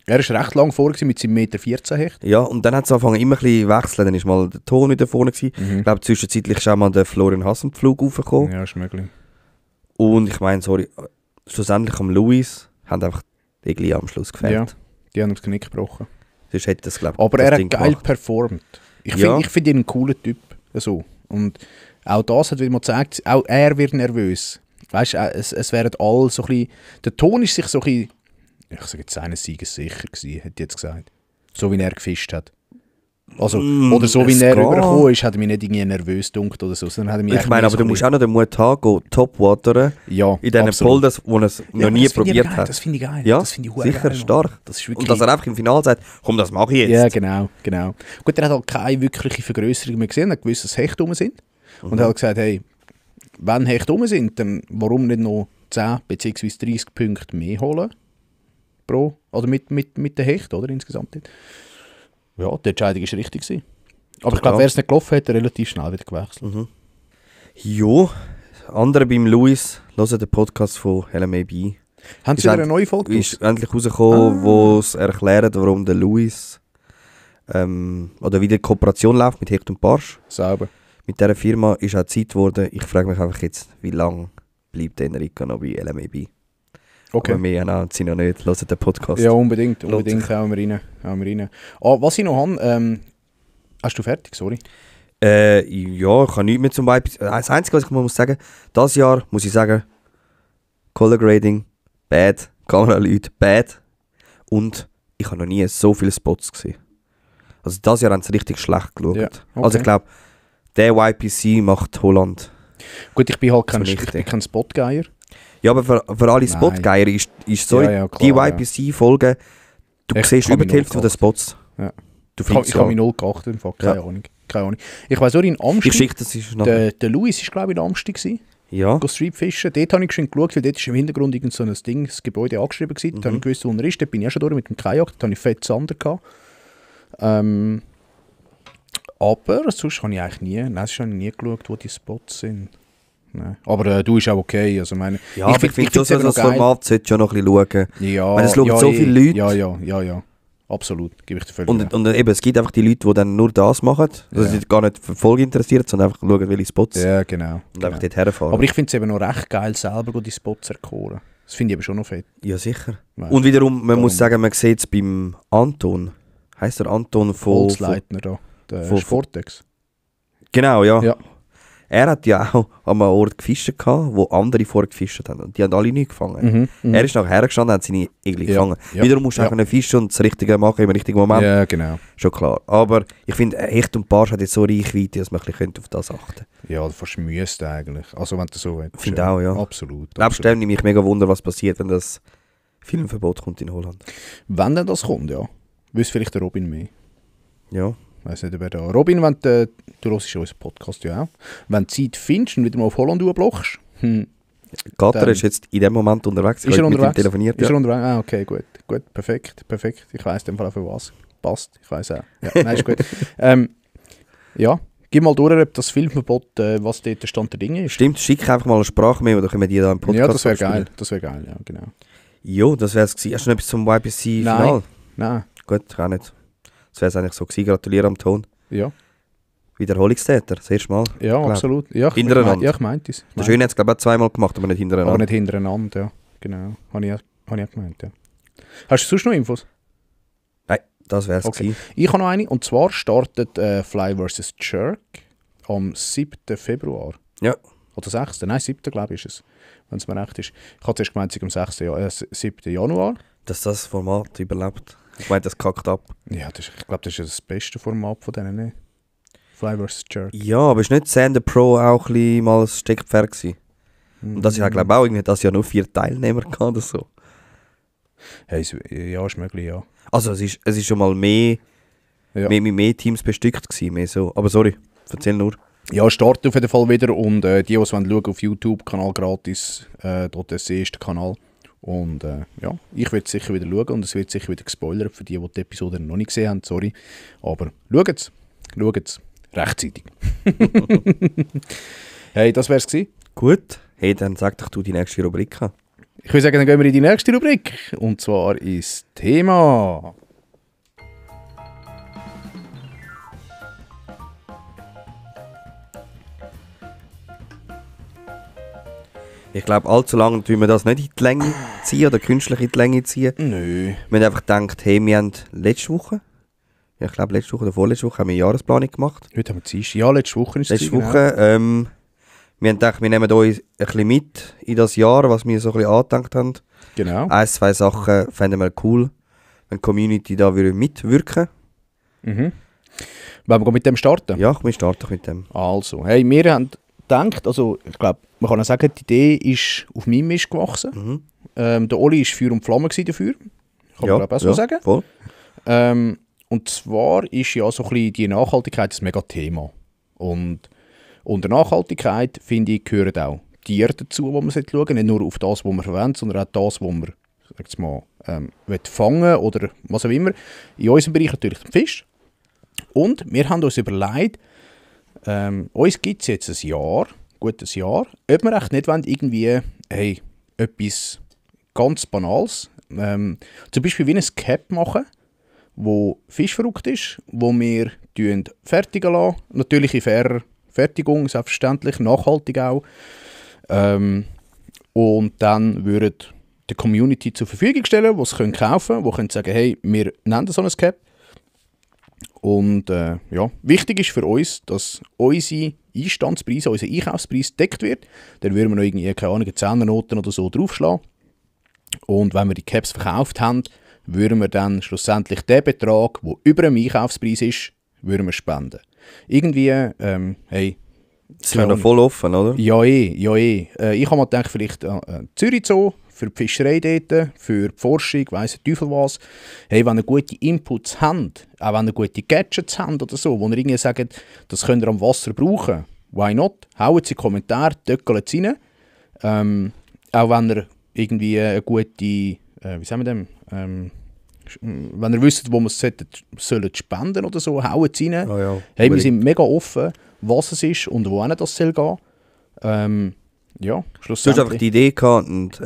Er war recht lang vor gewesen mit seinem 1,14 m Hecht. Ja, und dann hat es angefangen immer ein bisschen wechseln. Dann ist mal der Ton wieder vorne gewesen. Ich glaube, zwischenzeitlich ist auch mal der Florian Hassenpflug raufgekommen. Ja, ist möglich. Und ich meine, schlussendlich am Luis haben einfach die Egli am Schluss gefällt. Ja, die haben das Genick gebrochen. Sonst hätte das, glaube Aber das er Ding hat geil gemacht. performt. Ich Ja. finde ihn einen coolen Typ. So. Und auch das hat wieder mal gezeigt, auch er wird nervös. Weißt du, es werden alle so ein bisschen... Der Ton ist sich so ein bisschen... Ich sage jetzt, seines Sieges sicher gewesen, hätte ich jetzt gesagt. So wie er gefischt hat. Also, oder so wie es er geht. rübergekommen ist, hat er mich nicht irgendwie nervös gedunkt oder so, sondern hat er mich Ich meine, aber du musst auch noch den Mut haben, go Topwateren ja, in diesen absolut. Polders, wo er es noch Ja, nie das finde ich probiert aber geil, hat. Das finde ich geil. Ja, das finde ich sicher, geil, Mann. stark. Das ist wirklich... Und dass er einfach im Finale sagt, komm, das mache ich jetzt. Ja, genau. Gut, er hat halt keine wirkliche Vergrößerung mehr gesehen, er hat gewusst, dass Hecht rum sind. Und er hat gesagt, hey, wenn Hecht rum sind, dann warum nicht noch 10 bzw. 30 Punkte mehr holen? Pro, oder mit den Hecht, oder, insgesamt. Ja, die Entscheidung war richtig gewesen. Aber ich glaube, wer es nicht gelaufen hat, hat relativ schnell wieder gewechselt. Jo, andere beim Luis, hören den Podcast von LMAB. Haben Sie wieder eine neue Folge Ist endlich rausgekommen, wo es erklärt, warum der Luis oder wie die Kooperation läuft mit Hecht und Barsch. Sauber. Mit dieser Firma ist auch Zeit geworden. Ich frage mich einfach jetzt, wie lange bleibt Enrico noch bei LMAB? Okay. Aber wir haben sie noch nicht, hören den Podcast. Ja, unbedingt hauen wir rein. Was ich noch habe, hast du fertig, sorry? Ja, ich kann nichts mehr zum Beispiel. Das Einzige, was ich mal muss sagen, dieses Jahr muss ich sagen, Color Grading, bad, Kameraleute, bad. Und ich habe noch nie so viele Spots gesehen. Also dieses Jahr haben sie richtig schlecht geschaut. Ja, okay. Also ich glaube, der YPC macht Holland. Gut, ich bin halt kein Zunichte. Spotgeier. Ja, aber für alle Nein. Spotgeier ist so, Ja, klar, die YPC-Folgen, du Ich siehst kann über mich die Hälfte null der Spots. Ja. Du Ich findest habe mich ja. null geachtet, im Fall. Keine Ja. Ahnung. Ich weiss nur, in Ich Amsterdam, schicke das ist nachher. der Louis war glaube ich in Amsterdam, Ja. go Streetfischen. Dort habe ich schon geschaut, weil dort ist im Hintergrund irgend so ein Ding, das Gebäude angeschrieben gewesen. Dort habe ich gewusst, wo er ist. Dort bin ich auch schon durch mit dem Kajak, dort habe ich fett Sander gehabt. Aber sonst habe ich eigentlich nie geschaut, wo die Spots sind. Nein. Aber du ist auch okay. Also meine, Ja, aber ich finde schon, so das Format sollte schon noch ein bisschen schauen. Ja, Weil es schauen so viele Leute. Ja. Absolut, gebe ich dir völlig Und, recht. und eben, es gibt einfach die Leute, die dann nur das machen. Also Ja. die gar nicht für Folge interessiert, sondern einfach schauen, welche Spots. Ja, genau. Und einfach dort herfahren. Aber ich finde es eben noch recht geil, selber die Spots erkoren. Das finde ich eben schon noch fett. Ja, sicher. Nein. Und wiederum, man Darum. muss sagen, man sieht es beim Anton. Heisst der Anton von... Holzleitner da, der von- Sportex. Genau, ja. Ja. Er hat ja auch an einem Ort gefischt, wo andere vorher gefischt haben. Und die haben alle nicht gefangen. Er ist nachher hergestanden und hat seine Igel Ja, gefangen. ja, Wiederum musst du ja. einfach fischen und das Richtige machen im richtigen Moment. Ja, genau. Schon klar. Aber ich finde, Hecht und Barsch hat jetzt so Reichweite, dass man ein bisschen auf das achten könnte. Ja, fast müsste eigentlich. Also wenn du so willst. Finde auch, ja. Absolut. Nebst dem nehme ich mega Wunder, was passiert, wenn das Filmverbot kommt in Holland. Wenn denn das kommt, ja. Wüsste vielleicht der Robin mehr. Ja. Weiss nicht, wer da... Robin, wenn du hörst unseren Podcast ja auch. Wenn du Zeit findest und wieder mal auf Holland blockst, Gatter Dann- ist jetzt in dem Moment unterwegs. ist er mit ihm unterwegs? telefoniert. Ist Ja. er unterwegs? Ah, okay, gut. Gut, perfekt. Ich weiss in dem Fall auch für was. Passt, ich weiss auch. Ja, nein, ist gut. Ja, gib mal durch, ob das Filmverbot, was dort der Stand der Dinge ist. Stimmt, schick einfach mal eine Sprache oder können wir die da im Podcast Ja, das wäre abspielen? geil. Das wäre geil, ja, genau. Jo, das wäre es gewesen. Hast du noch etwas zum YPC-Final? Nein, Gut, auch nicht. Das wäre es eigentlich so gewesen. Gratuliere am Ton. ja. Wiederholungstäter, das erste Mal. Ja, Glaub. absolut. Ja, Hintereinander. Ja, ich meinte es. Der Schöne hat es, glaube ich, auch zweimal gemacht, aber nicht hintereinander. Aber nicht hintereinander, ja. Genau. Habe ich auch gemeint, ja. Hast du sonst noch Infos? Nein, das wäre es Okay. gewesen. Ich habe noch eine. Und zwar startet Fly vs. Jerk am 7. Februar. Ja. Oder 6. Nein, 7. glaube ich ist es. Wenn es mir recht ist. Ich hatte zuerst gemeint, es sei am 7. Januar. Dass das Format überlebt. Ich meine, das kackt ab. Ja, ich glaube, das ist das beste Format von denen. Ne? Fly vs. Jerk. Ja, aber ist nicht Sander Pro auch ein bisschen mal ein Steckpferd gewesen? Und das ja, glaube ich, auch irgendwie, das ja nur 4 Teilnehmer gehabt oder so. Hey, ja, ist möglich, ja. Also es ist schon mal mehr, Ja. mehr Teams bestückt gewesen, mehr so. Aber sorry, erzähl nur. Ja, startet auf jeden Fall wieder und die schauen auf YouTube, Kanal gratis, dort ist der erste Kanal. Und ja, ich werde sicher wieder schauen und es wird sicher wieder gespoilert für die die Episode noch nicht gesehen haben, sorry. Aber schaut es rechtzeitig. Hey, das wär's gewesen. Gut. Hey, dann sag doch du die nächste Rubrik an. Ich würde sagen, dann gehen wir in die nächste Rubrik. Und zwar ist Thema. Ich glaube, allzu lange tun wir das nicht in die Länge ziehen oder künstlich in die Länge ziehen. Nö. Wir haben einfach gedacht, hey, wir haben letzte Woche, ja, ich glaube letzte Woche oder vorletzte Woche, haben wir eine Jahresplanung gemacht. Heute haben wir Dienstag. Ja, letzte Woche ist es. Letzte Woche, wir haben gedacht, wir nehmen euch ein bisschen mit in das Jahr, was wir so ein bisschen angedenkt haben. Genau. 1, 2 Sachen fänden wir cool, wenn die Community da würde mitwirken. Mhm. Wollen wir mit dem starten? Ja, wir starten mit dem. Also, hey, wir haben gedacht, also ich glaube, man kann auch sagen, die Idee ist auf meinem Mist gewachsen. Der Oli war Feuer und Flamme dafür. Kann man auch so sagen. Voll. Und zwar ist ja so ein bisschen die Nachhaltigkeit ein mega Thema. Und unter Nachhaltigkeit, finde ich, gehören auch Tiere dazu, wo man schauen sollte. Nicht nur auf das, was man verwendet, sondern auch das, was man fangen oder was auch immer. In unserem Bereich natürlich den Fisch. Und wir haben uns überlegt, uns gibt es jetzt ein Jahr, gutes Jahr, ob wir echt nicht wollen, irgendwie etwas ganz Banales, zum Beispiel wie ein Cap machen, wo fischverrückt ist, wo wir fertigen lassen, natürlich in fairer Fertigung, selbstverständlich, nachhaltig auch. Und dann würden der Community zur Verfügung stellen, die es kaufen können, die sagen, hey, wir nennen so ein Cap. Und wichtig ist für uns, dass unsere Einstandspreise, unser Einkaufspreis gedeckt wird. Dann würden wir noch irgendwie, keine Ahnung, 10er-Noten oder so draufschlagen. Und wenn wir die Caps verkauft haben, würden wir dann schlussendlich den Betrag, der über dem Einkaufspreis ist, würden wir spenden. Irgendwie, sind wir noch voll offen, oder? Ja. Ich habe mir gedacht, vielleicht Zürich Zoo, für die Fischerei dort, für die Forschung, weiss der Teufel was. Hey, wenn ihr gute Inputs habt, auch wenn ihr gute Gadgets habt oder so, wo ihr irgendwie sagt, das könnt ihr am Wasser brauchen, why not? Haut sie in die Kommentare, töckelt es rein. Auch wenn ihr irgendwie eine gute, wie sagen wir dem, wenn ihr wisst, wo wir es sollen spenden oder so, haut es rein. Oh ja, hey, wir sind mega offen, was es ist und wohin das soll gehen. Schlussendlich. Du hast einfach die Idee gehabt und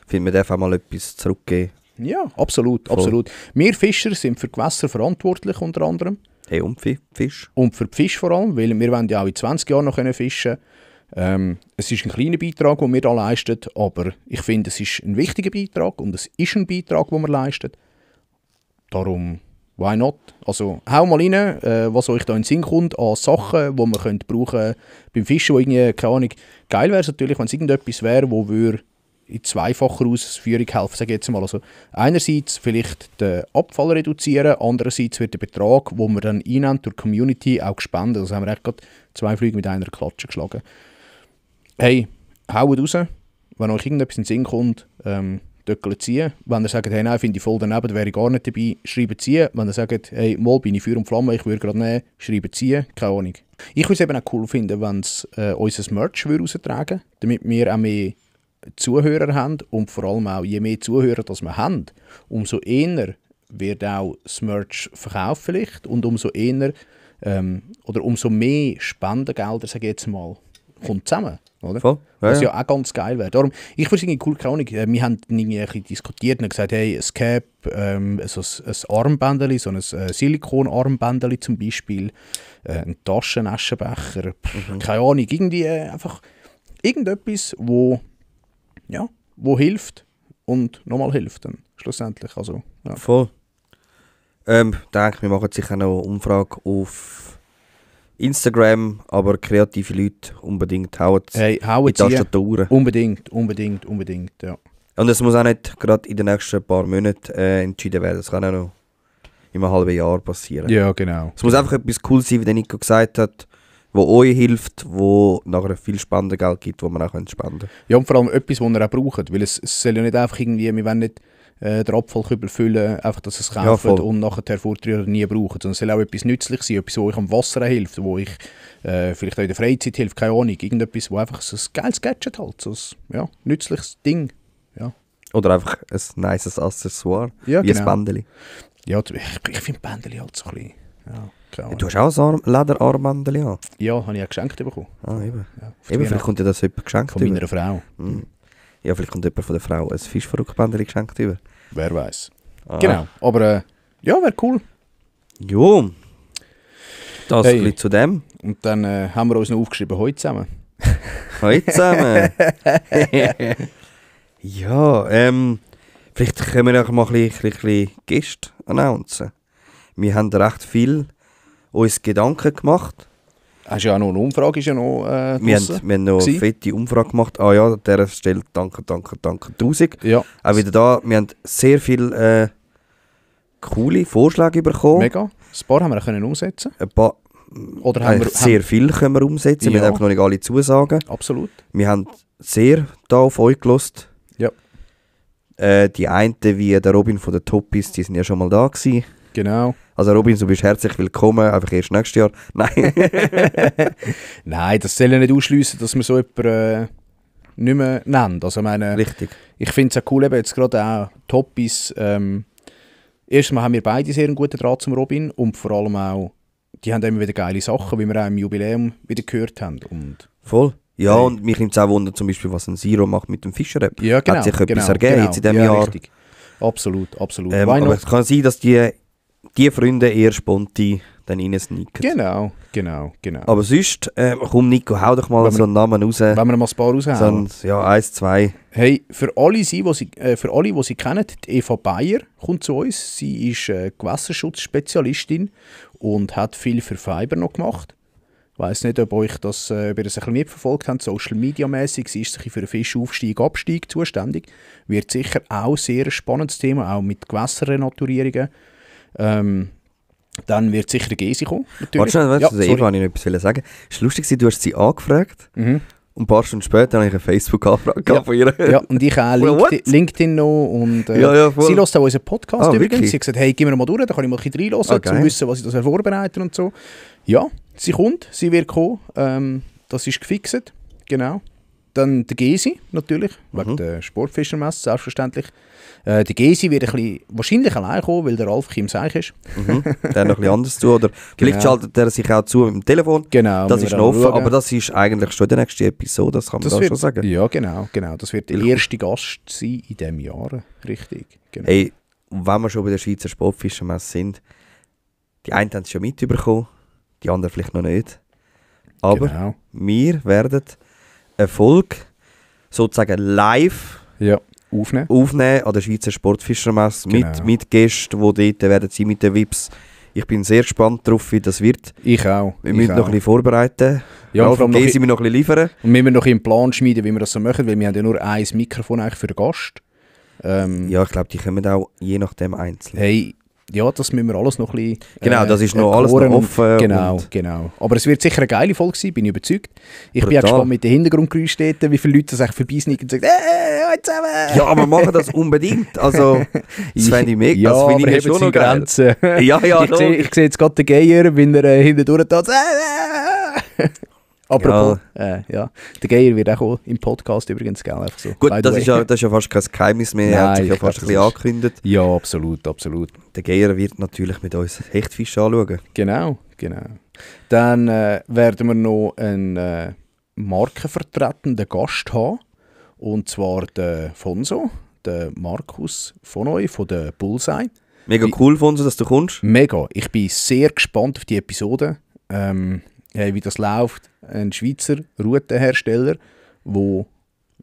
finde, man darf auch mal etwas zurückgeben. Ja, absolut, absolut. Wir Fischer sind für Gewässer verantwortlich unter anderem. Hey, und Fisch? Und für die Fische vor allem, weil wir wollen ja auch in 20 Jahren noch fischen können. Es ist ein kleiner Beitrag, den wir da leisten, aber ich finde, es ist ein wichtiger Beitrag und es ist ein Beitrag, den wir leisten. Darum, why not? Also, hau mal rein, was euch da in den Sinn kommt an Sachen, die man brauchen könnte beim Fischen, wo irgendwie, keine Ahnung, geil wäre es natürlich, wenn es irgendetwas wäre, wo wir in zweifacher Ausführung helfen, sage ich jetzt mal. Also, einerseits vielleicht den Abfall reduzieren, andererseits wird der Betrag, den wir dann einnehmen durch die Community, auch gespendet. Also haben wir echt gerade 2 Flüge mit einer Klatsche geschlagen. Hey, haut raus, wenn euch irgendetwas in den Sinn kommt, Döckel ziehen. Wenn ihr sagt, hey, nein, finde ich voll daneben, wäre ich gar nicht dabei, schreiben ziehen. Wenn ihr sagt, hey, mal bin ich Feuer und Flamme, ich würde gerade nehmen, schreiben ziehen, keine Ahnung. Ich würde es eben auch cool finden, wenn es unser Merch raustragen würde, damit wir auch mehr Zuhörer haben und vor allem auch, je mehr Zuhörer das wir haben, umso eher wird auch das Merch verkauft vielleicht und umso eher oder umso mehr Spendengelder, sage ich jetzt mal, kommt zusammen. Oder? Voll. Ja, Was ja auch ganz geil wäre. Darum, ich finde es irgendwie cool, keine Ahnung, wir haben irgendwie ein bisschen diskutiert und gesagt, hey, ein Cap, so ein Armbändeli, so ein Silikon-Armbändeli zum Beispiel, ein Taschenaschenbecher, keine Ahnung, irgendwie einfach irgendetwas, wo hilft und nochmal hilft dann schlussendlich. Also, ja. Voll. Denke, wir machen sicher noch eine Umfrage auf Instagram, aber kreative Leute unbedingt hauen Hey, in die Tastaturen. Unbedingt, ja. Und es muss auch nicht gerade in den nächsten paar Monaten entschieden werden. Das kann auch noch in einem halben Jahr passieren. Ja, genau. Es muss einfach etwas cool sein, wie der Nico gesagt hat, wo euch hilft, wo nachher viel Spendengeld gibt, wo man auch spenden kann. Ja, und vor allem etwas, das ihr auch braucht. Weil es soll ja nicht einfach irgendwie, wir wollen nicht den Abfallkübel füllen, einfach, dass es kaufen und nachher vor 3 Jahren nie brauchen. Sondern es soll auch etwas nützlich sein, etwas, wo euch am Wasser hilft, wo euch vielleicht auch in der Freizeit hilft, keine Ahnung. Irgendetwas, wo einfach so ein geiles Gadget halt, so ein nützliches Ding. Ja. Oder einfach ein nices Accessoire, ja, wie ein Bändeli. Ja, ich finde Bändeli halt so ein bisschen... Ja, du hast auch ein Lederarmbändeli an? Ja, habe ich auch geschenkt bekommen. Ah, eben. Ja, Vielleicht kommt dir das jemand geschenkt von meiner Frau. Ja, vielleicht kommt jemand von der Frau ein Fischverrückbändeli geschenkt über. Wer weiß. Genau, aber wäre cool. Jo, das ein bisschen zu dem. Und dann haben wir uns noch aufgeschrieben, heute zusammen. Heute zusammen. Ja, vielleicht können wir auch mal ein bisschen Gäste announcen. Wir haben recht viel uns Gedanken gemacht. Hast ja auch noch eine Umfrage, ist ja noch wir haben noch eine fette Umfrage gemacht. Ah ja, an dieser Stelle danke 1000. Ja. Auch wieder da, wir haben sehr viele coole Vorschläge bekommen. Mega. Ein paar haben wir auch können umsetzen. Ein paar, Oder haben wir, sehr viel können wir umsetzen. Wir Ja. haben einfach noch nicht alle Zusagen. Absolut. Wir haben sehr da auf euch gelost. Ja. Die einen, wie der Robin von der Topis, die sind ja schon mal da gewesen. Genau. Also Robin, du bist herzlich willkommen, einfach erst nächstes Jahr. Nein. Nein, das soll ja nicht ausschliessen, dass wir so jemanden nicht mehr nennen. Also ich meine, Richtig. ich finde es auch cool, eben jetzt gerade auch Topis. Erstmal haben wir beide sehr einen guten Draht zum Robin und vor allem auch, die haben immer wieder geile Sachen, wie wir auch im Jubiläum wieder gehört haben. Und Voll. Ja, Hey. und mich nimmt es auch Wunder, zum Beispiel, was ein Zero macht mit dem Fischer-Rap. ja, genau. Hat sich etwas genau, ergeben genau. jetzt in diesem ja, Jahr. Richtig. Absolut, absolut. Aber Why not? es kann sein, dass die Freunde eher spontan dann reinsneaken. Genau. Aber sonst, komm Nico, hau doch mal Wenn wir- so einen Namen raus. Wenn wir noch mal ein paar raushauen. So ja, 1, 2. Hey, für alle, die sie kennen, die Eva Bayer kommt zu uns. Sie ist Gewässerschutzspezialistin und hat viel für Fiber noch gemacht. Ich weiss nicht, ob ihr das ein bisschen mitverfolgt habt, Social Media mäßig. Sie ist für den Fischaufstieg, Abstieg zuständig. Wird sicher auch sehr ein spannendes Thema, auch mit Gewässerrenaturierungen. Dann wird sicher der Gesi kommen. Warte schnell, Ja, ja, sorry. Eva wollte ich noch etwas sagen. Es war lustig, du hast sie angefragt Mhm. und ein paar Stunden später habe ich eine Facebook-Anfrage Ja. von ihr. Ja, und ich auch Well, what? LinkedIn noch. Und, Ja, voll. sie hört auch unseren Podcast übrigens. wirklich? Sie hat gesagt, hey, gehen wir mal durch, da kann ich mal ein bisschen reinhören, um geil. zu wissen, was ich das vorbereiten und so. Ja, sie kommt, sie wird kommen. Das ist gefixt, genau. Dann der Gesi, natürlich, wegen der Sportfischermesse, selbstverständlich. Der Gesi wird wahrscheinlich allein kommen, weil der Ralf Kim Seich ist. Der hat noch etwas anderes zu. Oder vielleicht Genau. schaltet er sich auch zu mit dem Telefon. Genau. Das wir ist werden noch offen, schauen. aber das ist eigentlich schon die nächste Episode, das kann man da schon sagen. Ja, genau. Das wird der erste Gast sein in diesem Jahr. Richtig, genau. Hey, und wenn wir schon bei der Schweizer Sportfischermesse sind, die einen haben es schon mitbekommen, die anderen vielleicht noch nicht. Aber Genau. wir werden eine Folge sozusagen live Ja, aufnehmen. aufnehmen an der Schweizer Sportfischermesse Genau. mit Gästen, die dort werden sein mit den VIPs. Ich bin sehr gespannt darauf, wie das wird. Ich auch. Wir müssen noch ein bisschen vorbereiten. Ja, Ralf vor allem und noch Gesi müssen noch ein bisschen liefern. Und wir müssen noch einen Plan schmieden, wie wir das so machen, weil wir haben ja nur ein Mikrofon eigentlich für den Gast. Ja, ich glaube, die kommen auch je nachdem einzeln. Hey, ja, das müssen wir alles noch ein bisschen Genau, das ist noch alles noch erklären offen Genau, und- genau. Aber es wird sicher eine geile Folge sein, bin ich überzeugt. Ich bin Brutal. auch gespannt mit den Hintergrundgeräuschen dort, wie viele Leute das eigentlich vorbeisnicken und sagen, hey, zusammen! Ja, aber machen das unbedingt. Also, das fände ich mega. Ja, das finde aber ich haben schon sie noch geil. Grenzen. Ja, Ich sehe jetzt gerade den Geier, wenn er hintendurch tat. Apropos, ja. Der Geier wird auch kommen, im Podcast übrigens, gell? Einfach so. Gut, by the das way. ist ja fast kein Geheimnis mehr. Er hat Nein, sich ja ich fast glaub, ein bisschen das ist- angekündigt. Ja, absolut, absolut. Der Geier wird natürlich mit uns Hechtfisch anschauen. Genau. Dann werden wir noch einen markenvertretenden Gast haben. Und zwar den Fonso, den Markus von euch, von der Bullseye. Mega cool von uns, dass du kommst. Mega. Ich bin sehr gespannt auf die Episode. Wie das läuft. Ein Schweizer Routenhersteller, der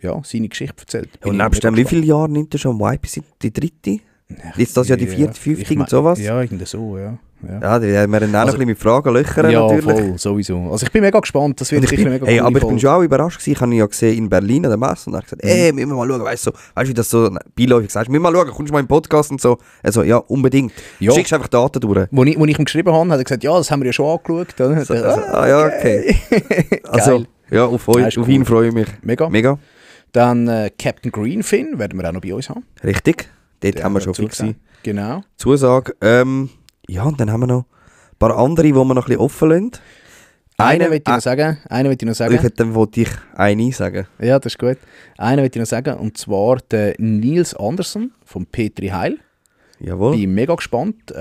ja, seine Geschichte erzählt. Bin Und ich nebst mega dem, wie gespannt. viele Jahre nimmt er schon am YP? Die dritte? Jetzt das ja die vierte, fünfte, Ich und sowas? Ja, irgendwie so, ja. Ja, die haben wir dann auch noch Also- ein bisschen mit Fragen löchern Ja, natürlich. voll, sowieso. Also ich bin mega gespannt. Das wird Und ich sicher bin, mega hey, coole aber ich bin Folge. schon auch überrascht gewesen. Ich habe ihn ja gesehen in Berlin an der Messe und er hat gesagt, müssen wir mal schauen, weißt du, wie das so beiläufig sagst, müssen wir mal schauen, kommst du mal im Podcast und so. Also ja, unbedingt. Ja. Schickst einfach Daten durch. Wo ich ihm geschrieben habe, hat er gesagt, ja, das haben wir ja schon angeschaut. Oder? So, ja, okay. Also, Geil. ja, auf, Ja, euch, ist auf cool. ihn freue ich mich. Mega. Mega. Dann Captain Greenfin werden wir auch noch bei uns haben. Richtig. Dort Der haben wir hat schon dazu fixe gesagt. Genau. Zusage. Ja, und dann haben wir noch ein paar andere, die wir noch ein bisschen offen lassen. Einen möchte ich noch sagen. Dann wollte ich eine sagen. Ja, das ist gut. Einen möchte ich noch sagen. Und zwar der Nils Andersen von Petri Heil. Jawohl. Bin mega gespannt.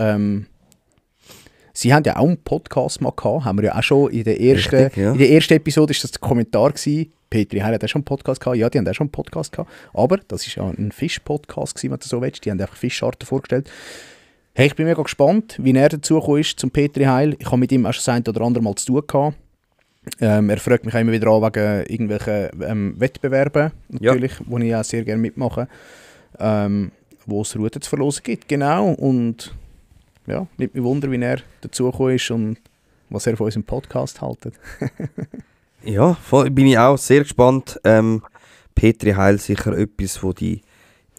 Sie haben ja auch einen Podcast mal gehabt. Haben wir ja auch schon in der ersten, Richtig, ja. in der ersten Episode ist das der Kommentar gewesen. Petri Heil hat auch schon einen Podcast gehabt. Ja, die haben auch schon einen Podcast gehabt. Aber das ist ja ein Fisch-Podcast gewesen, wenn du so willst. Die haben einfach Fischarten vorgestellt. Hey, ich bin mega gespannt, wie er dazugekommen ist zum Petri Heil. Ich habe mit ihm auch schon das ein oder andere Mal zu tun gehabt. Er fragt mich auch immer wieder an wegen irgendwelchen Wettbewerben, natürlich, wo ich auch sehr gerne mitmache, wo es Routen zu verlosen gibt. Genau, und ja, nimmt mich Wunder, wie er dazugekommen ist und was er von unserem Podcast hält. Ja, voll, bin ich auch sehr gespannt. Petri Heil sicher etwas, wo die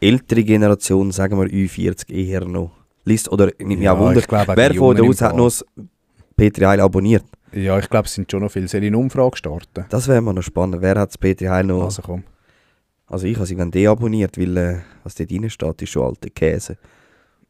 ältere Generation, sagen wir Ü40, eher noch liest. Oder nimmt mich Ja, auch Wunder, ich glaube, auch wer die von Jungen uns im hat noch das Petri Heil abonniert? Ja, ich glaube, es sind schon noch viele. Soll ich eine Umfrage starten? Das wäre mal noch spannend. Wer hat das Petri Heil noch... Also komm. Also ich habe sie dann deabonniert, weil was dort drin steht, ist schon alter Käse.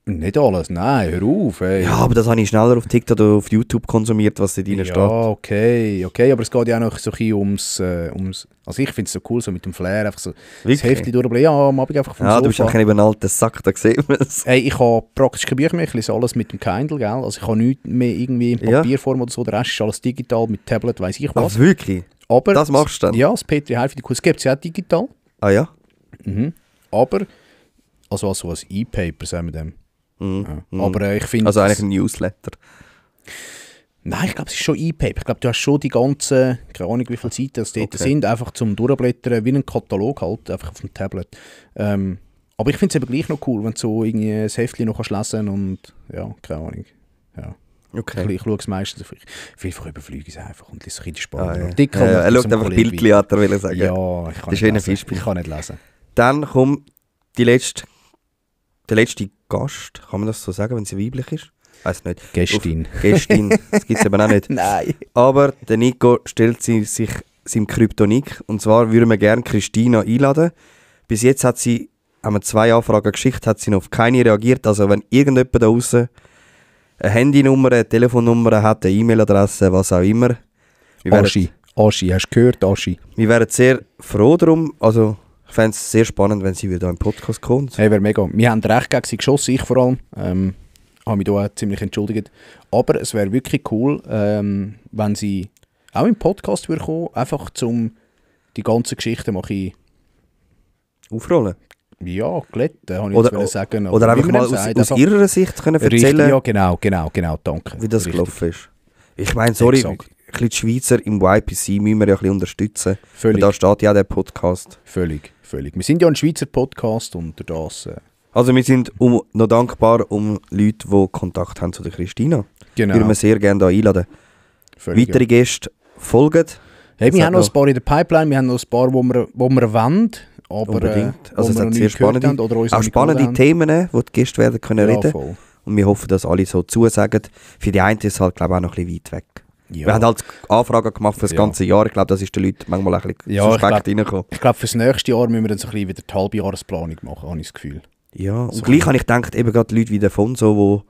Nicht alles, nein, hör auf. Ey. Ja, aber das habe ich schneller auf TikTok oder auf YouTube konsumiert, was dort drin Ja, steht. okay, aber es geht ja auch noch so ein bisschen ums also ich finde es so cool, so mit dem Flair, einfach so das Heftchen durchblättern, ja, am Abend einfach vom Ja, Sofa. du bist auch ein alter Sack, da gesehen wir es. Hey, ich habe praktisch keine Bücher mehr, ich lese alles mit dem Kindle, gell? Also ich habe nichts mehr irgendwie in Papierform oder so, der Rest ist alles digital, mit Tablet, weiss ich was. Ach, wirklich? Aber Das machst du dann? Ja, das Petri Heil finde ich cool, es gibt es ja auch digital. Ah ja? Mhm. Aber, also als E-Paper, sagen wir dem. Mhm. Ja. Mhm. Aber ich finde... Also eigentlich ein Newsletter. Nein, ich glaube, es ist schon E-Paper. Ich glaube, du hast schon die ganzen, keine Ahnung, wie viele Seiten es dort sind, einfach zum Durchblättern, wie ein Katalog halt, einfach auf dem Tablet. Aber ich finde es eben gleich noch cool, wenn du so irgendwie ein Heftchen noch kannst lesen und ja, keine Ahnung. Ja. Okay. Ich schaue es meistens, vielfach überfliege ich es einfach und lese die spannenden Ja. Artikel. Er mit schaut unserem einfach Kollegen Bildchen an, will ich sagen. Ja, ich kann Das ist nicht wie ein lesen. Fischbild. Ich kann nicht lesen. Dann kommt der letzte Gast, kann man das so sagen, wenn sie weiblich ist? Weiß nicht. Gästin. Gästin, das gibt es eben auch nicht. Nein. Aber der Nico stellt sich seinem Kryptonik. Und zwar würden wir gerne Christina einladen. Bis jetzt haben wir 2 Anfragen geschickt, hat sie noch auf keine reagiert. Also wenn irgendjemand da draußen eine Handynummer, eine Telefonnummer hat, eine E-Mail-Adresse, was auch immer. Aschi, hast du gehört, Aschi? Wir wären sehr froh darum. Also ich fände es sehr spannend, wenn sie wieder in den Podcast kommt. Hey, wäre mega. Wir haben recht gegen sie geschossen, ich vor allem. Habe mich da auch ziemlich entschuldigt. Aber es wäre wirklich cool, wenn sie auch im Podcast würde kommen, einfach zum die ganze Geschichte mache ich Aufrollen. ja, glätten, habe ich Oder- jetzt sagen. Oder wie einfach man mal dem aus sagt, einfach ihrer Sicht können richtig, erzählen, ja, genau, danke. wie das Richtig. gelaufen ist. Ich meine, sorry, Exakt. ein bisschen die Schweizer im YPC müssen wir ja ein bisschen unterstützen. Völlig. Und da steht ja der Podcast. Völlig. Wir sind ja ein Schweizer Podcast und durch das... Also wir sind noch dankbar um Leute, die Kontakt haben zu der Christina. genau. Würden wir sehr gerne da einladen. Völlig, Weitere Gäste folgen. Hey, Es wir hat haben noch ein paar in der Pipeline, wir haben noch ein paar, wo wir wollen, aber Unbedingt. wo Also es wir noch hat sehr nicht gehört haben spannende, oder uns auch noch nicht spannende gehört Themen, wo die Gäste werden können haben. reden. Ja, voll. Und wir hoffen, dass alle so zusagen. Für die einen ist es halt, glaube ich, auch noch ein bisschen weit weg. Ja. Wir haben halt Anfragen gemacht für das Ja. ganze Jahr. Ich glaube, das ist den Leuten manchmal ein bisschen Ja, ich suspekt reingekommen. Ich glaube, fürs nächste Jahr müssen wir dann so ein bisschen wieder die Halbjahresplanung machen, habe ich das Gefühl. Ja, und So gleich ein- habe ich gedacht, eben gerade Leute wie der Fonso,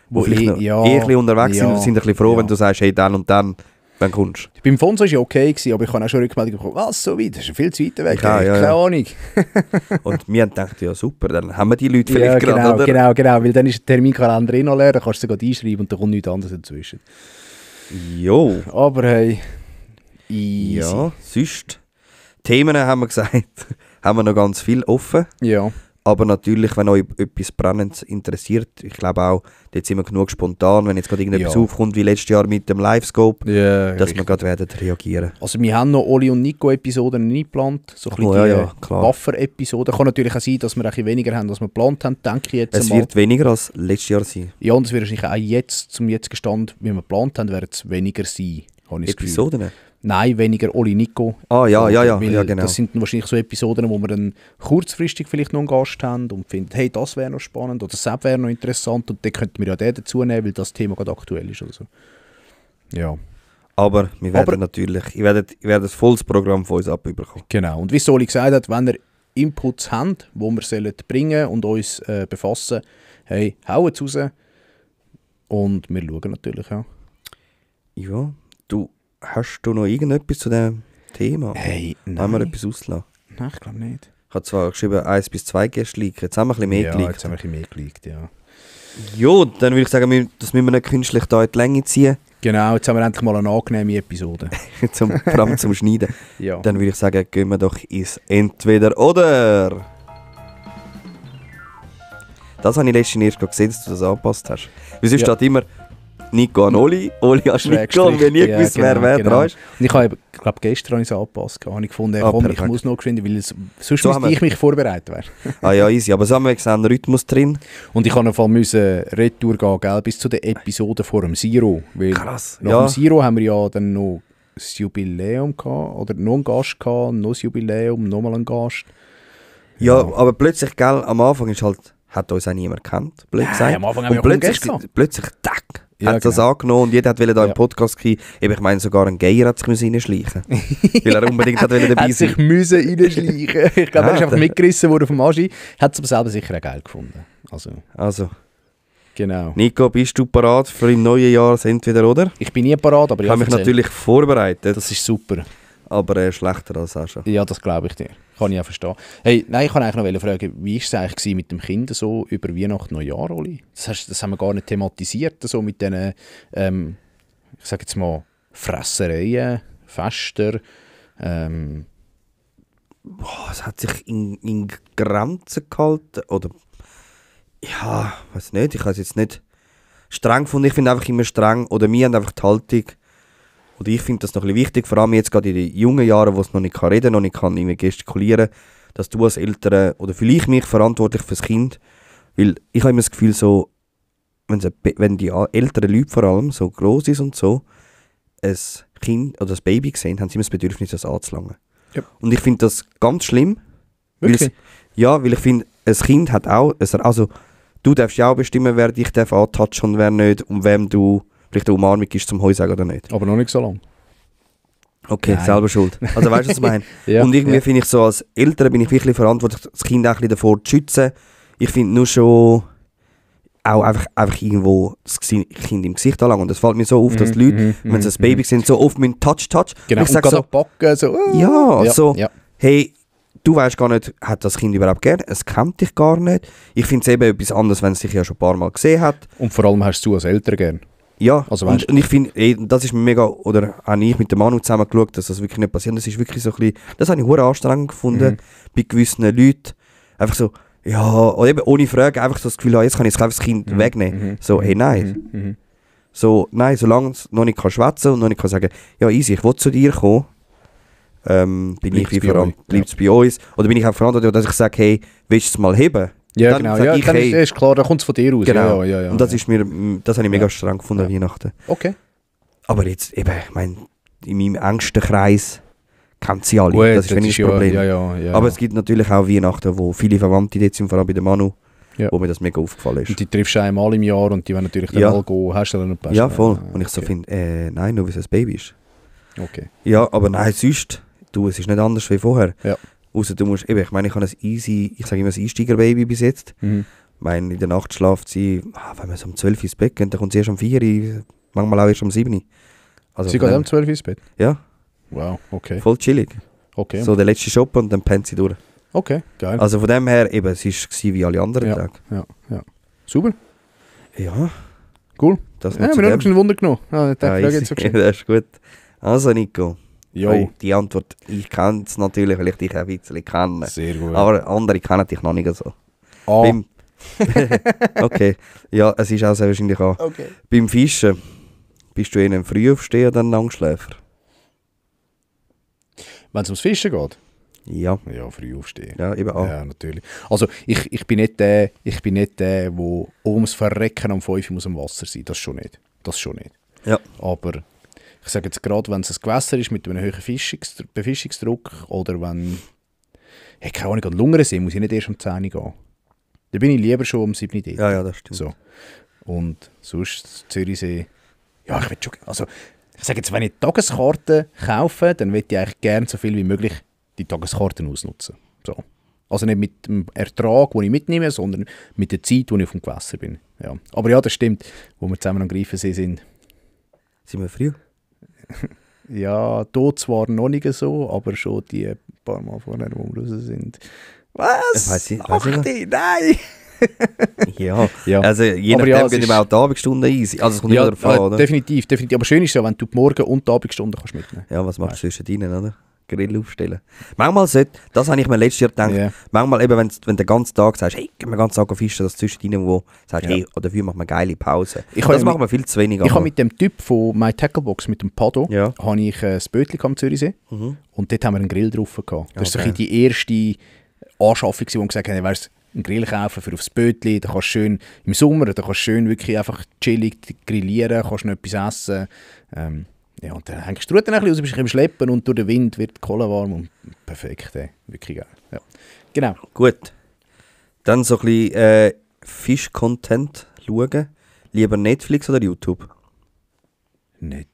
wo vielleicht noch ja, ein bisschen unterwegs sind, ja, sind ein bisschen froh, ja. wenn du sagst, hey, dann und dann kommst du. Beim Fonso war ja okay, gewesen, aber ich habe auch schon Rückmeldung bekommen, was, so weit? Das ist ja viel zu weit weg. Ich auch, ey. ja, Keine ja. Ahnung. Und wir haben gedacht, ja super, dann haben wir die Leute Ja, vielleicht gerade, genau, oder? genau, weil dann ist der Terminkalender noch leer, dann kannst du sogar einschreiben und da kommt nichts anderes dazwischen. Jo, Aber hey, easy. ja, sonst. Themen haben wir gesagt, haben wir noch ganz viel offen. Ja. Aber natürlich, wenn euch etwas Brennendes interessiert, ich glaube auch, dort sind wir genug spontan, wenn jetzt gerade irgendetwas Ja. aufkommt, wie letztes Jahr mit dem Livescope, Ja, dass wir gerade werden reagieren. Also wir haben noch Oli und Nico Episoden nicht geplant, so ein bisschen Oh, ja, die ja, klar. Waffer-Episoden. Kann natürlich auch sein, dass wir ein bisschen weniger haben, als wir geplant haben, denke ich jetzt Es einmal. wird weniger als letztes Jahr sein. Ja, und es wird wahrscheinlich auch jetzt, zum jetzigen Stand, wie wir geplant haben, werden es weniger sein, habe ich das Gefühl. Episoden? Nein, weniger Oli Nico. Ah, ja, Weil ja, genau. Das sind dann wahrscheinlich so Episoden, wo wir dann kurzfristig vielleicht noch einen Gast haben und finden, hey, das wäre noch spannend oder das wäre noch interessant und dann könnten wir ja den dazu nehmen, weil das Thema gerade aktuell ist oder so. Ja, Aber wir werden Aber- natürlich, ihr werdet ein volles Programm von uns abbekommen. genau. Und wie Soli gesagt hat, wenn ihr Inputs habt, wo wir sollen bringen und uns befassen, hey, haut es raus und wir schauen natürlich, ja. Ja, hast du noch irgendetwas zu diesem Thema? Hey, Wollen wir nein. etwas auslassen? Nein, ich glaube nicht. Ich habe zwar geschrieben 1 bis 2 Gäste liegen, jetzt haben wir ein bisschen mehr Ja, geleakt. jetzt haben wir ein bisschen mehr geleakt, ja. Ja, dann würde ich sagen, das müssen wir nicht künstlich da in die Länge ziehen, Genau, jetzt haben wir endlich mal eine angenehme Episode. vor allem zum Schneiden. Ja. Dann würde ich sagen, gehen wir doch ins Entweder-Oder. Das habe ich letztens erst gesehen, dass du das angepasst hast. Wieso Ja. steht immer Nico an Oli an Nico und wir nie Ja, gewusst, genau, wer genau. dran ist. Und ich habe, glaube gestern habe ich es angepasst. Habe ich gefunden, Ah, komm, ich perfekt. muss noch geschwind, weil sonst So haben müsste wir- ich mich vorbereiten wäre. Ah ja, easy. Aber so haben wir jetzt einen Rhythmus drin. Und ich habe auf jeden Fall Retour gehen, gell, bis zu der Episode vor dem Zero. Weil Krass. nach Ja, dem Zero haben wir ja dann noch das Jubiläum gehabt, oder noch einen Gast gehabt, noch das Jubiläum, nochmal einen Gast. ja, aber plötzlich, gell, am Anfang ist halt hat uns auch niemand gekannt, blöd Nein, gesagt. am Anfang haben wir Und ja kaum Gäste gehabt. plötzlich, tack, Ja, hat das genau. angenommen und jeder wollte da Ja. im Podcast gehen. Eben, ich meine, sogar ein Geier hat sich reinschleichen weil er unbedingt hat dabei Hat sich sein. müssen reinschleichen. Ich glaube, er ist Ja, einfach mitgerissen worden vom Agi. Hat es aber selber sicher auch geil gefunden. Also, Genau. Nico, bist du parat für im neuen Jahr das entweder oder? Ich bin nie parat, aber Ich ja, habe mich erzähl. natürlich vorbereitet, Das ist super. aber schlechter als Sascha. Ja, das glaube ich dir. Kann ich auch verstehen. Hey, nein, ich kann eigentlich noch fragen, wie war es eigentlich gewesen mit dem Kind so über Weihnachten, Neujahr, Oli? Das haben wir gar nicht thematisiert, so mit diesen, ich sage jetzt mal, Fressereien, Fester. Es hat sich in Grenzen gehalten, oder ja, weiß nicht, ich habe es jetzt nicht streng gefunden, ich finde einfach immer streng, oder wir haben einfach die Haltung, und ich finde das noch ein bisschen wichtig, vor allem jetzt gerade in den jungen Jahren, wo es noch nicht reden kann, noch nicht kann irgendwie gestikulieren, dass du als Eltern, oder vielleicht mich verantwortlich fürs Kind, weil ich habe immer das Gefühl so, wenn die älteren Leute vor allem so gross ist und so, ein Kind oder ein Baby sehen, haben sie immer das Bedürfnis, das anzulangen. Ja. Und ich finde das ganz schlimm. Wirklich? Weil ich finde, ein Kind hat auch, also du darfst ja auch bestimmen, wer dich darf antatschen und wer nicht, und wem du vielleicht eine Umarmung ist zum Heu sagen oder nicht. Aber noch nicht so lange. Okay, Nein. selber schuld. Also weißt du, was ich meine? Ja, Und irgendwie ja. finde ich so, als Eltern bin ich wirklich verantwortlich, das Kind auch ein bisschen davor zu schützen. Ich finde nur schon auch einfach irgendwo das Kind im Gesicht anlangen. Und das fällt mir so auf, dass die Leute, wenn sie ein Baby sind, so oft mit Touch. Genau, Und ich und sage gerade so, packen, so. ja, so, Ja. hey, du weißt gar nicht, hat das Kind überhaupt gern? Es kennt dich gar nicht. Ich finde es eben etwas anderes, wenn es dich ja schon ein paar Mal gesehen hat. Und vor allem hast du als Eltern gern. Ja, Also und, weißt- und ich finde, das ist mir mega, oder habe ich mit dem Manu zusammen geschaut, dass das wirklich nicht passiert. Das ist wirklich so ein bisschen, das habe ich verdammt anstrengend gefunden, bei gewissen Leuten. Einfach so, ja, oder eben ohne Frage, einfach so das Gefühl, jetzt kann ich das Kind wegnehmen. So, hey, nein. So, nein, solange es noch nicht kann schwätzen und noch nicht kann sagen, ja, easy, ich will zu dir kommen, bin Bleibt's ich bei wie euch, bleibt es bei uns. Oder bin ich auch verantwortlich, dass ich sage, hey, willst du es mal heben? Ja, Dann genau. sag Ja, ich, dann hey, ist klar, da kommt es von dir aus. Genau. Ja, und das ja. ist mir, das habe ich mega streng gefunden an Ja. Weihnachten. Okay. Aber jetzt, eben, ich meine, in meinem engsten Kreis kennt sie alle. Gut, das ist wenig das Problem. Ja. Aber es gibt natürlich auch Weihnachten, wo viele Verwandte dort sind, vor allem bei der Manu, Ja. wo mir das mega aufgefallen ist. Und die triffst du einmal im Jahr und die wollen natürlich dann Ja. mal gehen. Hast du dann noch Ja, voll. Ah, Und ich so okay. finde, nein, nur weil es ein Baby ist. Okay. Ja, aber nein, sonst, du, es ist nicht anders wie vorher. Ja. Ausser du musst, eben, ich meine, ich habe ich sage immer ein Einsteigerbaby bis jetzt. Mhm. Ich meine, in der Nacht schlaft sie, wenn wir so um 12 Uhr ins Bett gehen, dann kommt sie erst um 4 Uhr, manchmal auch erst um 7 Uhr. Also Sie geht um 12 Uhr ins Bett? Ja, Wow, okay. voll chillig. Okay, So der letzte Shop und dann pennt sie durch. okay, geil. Also von dem her, eben, es war wie alle anderen Tage. Ja. Super, Ja, cool. das Ja, noch zu wir haben dem. schon ein Wunder genommen. Ja, die Frage easy. jetzt so geschehen. Das ist gut. Also Nico, Jo, hey, die Antwort, ich kenne es natürlich, weil ich dich ein bisschen kenne. sehr gut. Aber andere kennen dich noch nicht so. Ah, Beim okay, ja, es ist auch sehr wahrscheinlich auch. okay. Beim Fischen, bist du eher ein Frühaufsteher oder ein Langschläfer? Wenn es ums Fischen geht? Ja, Ja, früh aufstehen. ja, eben auch. Ja, natürlich. Also ich bin nicht der, der ums Verrecken am 5 Uhr muss im Wasser sein. Das schon nicht. Ja. Aber ich sage jetzt gerade, wenn es ein Gewässer ist mit einem hohen Befischungsdruck oder wenn, hey, keine Ahnung, an Lungersee muss ich nicht erst um 10 Uhr gehen. Da bin ich lieber schon um 7 Uhr dort. Ja, das stimmt. So. Und sonst Zürichsee, ja, ich will schon, also ich sage jetzt, wenn ich Tageskarten kaufe, dann will ich eigentlich gerne so viel wie möglich die Tageskarten ausnutzen. So. Also nicht mit dem Ertrag, den ich mitnehme, sondern mit der Zeit, wo ich auf dem Gewässer bin. Ja. Aber ja, das stimmt, wo wir zusammen am Greifensee sind. Sind wir früh? Ja, dort zwar noch nicht so, aber schon die paar Mal vorher, wo wir raus sind. Was? Weiss ich 8? nicht. Nein! Ja. Ja. Also je Aber nachdem ja, es gehen ist- wir auch die Abendstunden easy. Also es kommt immer darauf an, oder? definitiv. Aber schön ist ja, wenn du die Morgen- und die Abendstunden kannst mitnehmen. Ja, was machst du zwischen ihnen, oder? Grill aufstellen. Manchmal sollte, das habe ich mir letztes Jahr gedacht, Ja. manchmal eben, wenn du den ganzen Tag sagst, hey, gehen wir den ganzen Tag fischen, dass zwischen ihnen, wo sagst, Ja. hey, dafür machen wir geile Pause. Ich Das habe machen wir viel zu wenig. Ich habe aber- mit dem Typ von My Tacklebox, mit dem Pado, Ja. habe ich ein Bötchen am Zürichsee Mhm. und dort haben wir einen Grill drauf gehabt. Das war Okay. so ein bisschen die erste Anschaffung, wo wir gesagt haben, weißt, einen Grill kaufen für aufs Bötchen, da kannst du schön im Sommer, da kannst du schön wirklich einfach chillig grillieren, kannst noch etwas essen. Ja, und dann hängst du dann ein bisschen raus, bist im Schleppen und durch den Wind wird die Kohle warm und perfekt, wirklich geil. Ja. Genau. Gut. Dann so ein bisschen Fisch-Content schauen. Lieber Netflix oder YouTube? Netflix?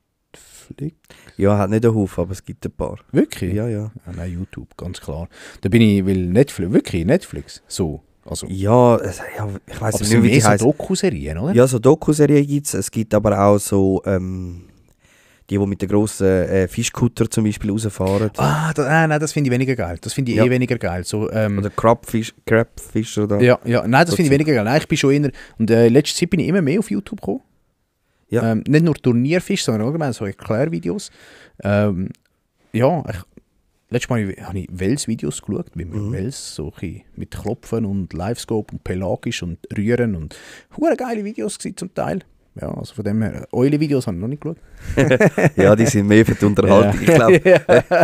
Ja, hat nicht einen Haufen, aber es gibt ein paar. Wirklich? Ja, ja. Nein, YouTube, ganz klar. Da bin ich, weil Netflix, wirklich Netflix, so. Also, Ja, ich weiss aber es nicht, sind wie mehr die so heißen. Doku-Serien, oder? Ja, so Doku-Serien gibt es. Es gibt aber auch so, die mit den grossen Fischkutter zum Beispiel rausfahren. Nein, das finde ich weniger geil. Das finde ich Ja. weniger geil. So, Oder Crabfish oder... ja, nein, das So finde ich weniger geil. Nein, ich bin schon eher, und in letzter Zeit bin ich immer mehr auf YouTube gekommen. Ja. Nicht nur Turnierfisch, sondern allgemein so Erklärvideos. Letztes Mal habe ich Wels-Videos geschaut, wie man Wels so ein bisschen mit Klopfen und Livescope und pelagisch und Rühren und hure geile Videos gewesen zum Teil. Ja, also von dem her, eure Videos habe ich noch nicht geschaut. Ja, die sind mehr für die Unterhaltung. Ich glaube,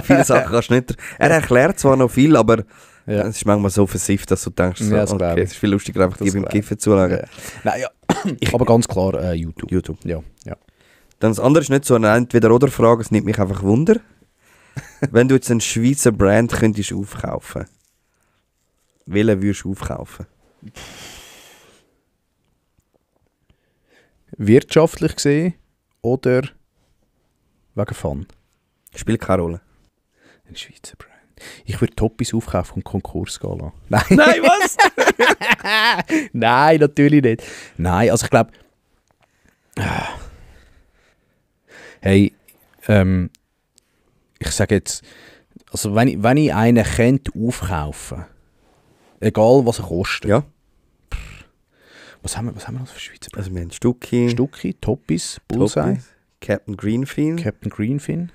viele Sachen kannst du nicht... Er erklärt zwar noch viel, aber Ja. es ist manchmal so versifft, dass du denkst, so, Ja, das glaub okay, ich. es ist viel lustiger, einfach Das die beim glaub ich. Kiffen zulagen. Ja. Nein, ja. Aber ganz klar YouTube. YouTube. Ja. Dann das andere ist nicht so eine Entweder-oder-Frage, es nimmt mich einfach Wunder. Wenn du jetzt einen Schweizer Brand könntest aufkaufen, welchen würdest du aufkaufen? Wirtschaftlich gesehen oder wegen Fun? Spielt keine Rolle. Ein Schweizer Brand. Ich würde Toppis aufkaufen und Konkurs gehen lassen. Nein. Nein, was? Nein, natürlich nicht. Nein, also ich glaube... Hey, ich sage jetzt... Also wenn ich einen könnte aufkaufen, egal was er kostet. Ja, Was haben wir noch für Schweizer Brand? also wir haben Stucki, Stucki, Toppis, Bullseye, Toppis, Captain Greenfin. Captain Greenfin.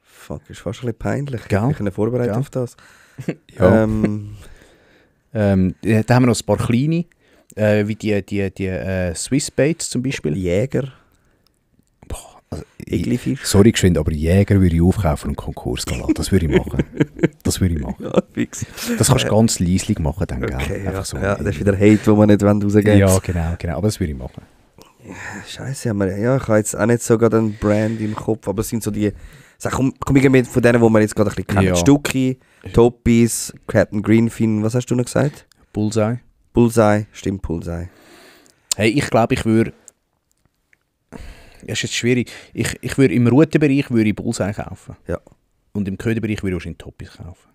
Fuck, ist fast ein bisschen peinlich. Gell? Ich bin vorbereitet Gell? auf das. Ja. Da haben wir noch ein paar kleine, wie die Swiss Baits zum Beispiel. Jäger, Boah, also, Iglifisch. sorry geschwind, aber Jäger würde ich aufkaufen und Konkurs gehen lassen. Das würde ich machen. Das würde ich machen. Ja, fix. Das kannst du ganz leislich machen dann, gell? Okay, Einfach ja, so. ja, das ist wieder Hate, wo man nicht rausgeben Ja, genau. Aber das würde ich machen. Scheiße, ich habe jetzt auch nicht so gerade einen Brand im Kopf, aber es sind so die... Komm ich mit von denen, die man jetzt gerade ein bisschen kennt. Ja. Stucki, Toppis, Captain Greenfin, was hast du noch gesagt? Bullseye. Bullseye, stimmt, Bullseye. Hey, ich glaube, ich würde... Es ist jetzt schwierig. Ich würde im Routenbereich würde ich Bullseye kaufen. Ja. Und im Köderbereich würde ich wahrscheinlich Toppis kaufen.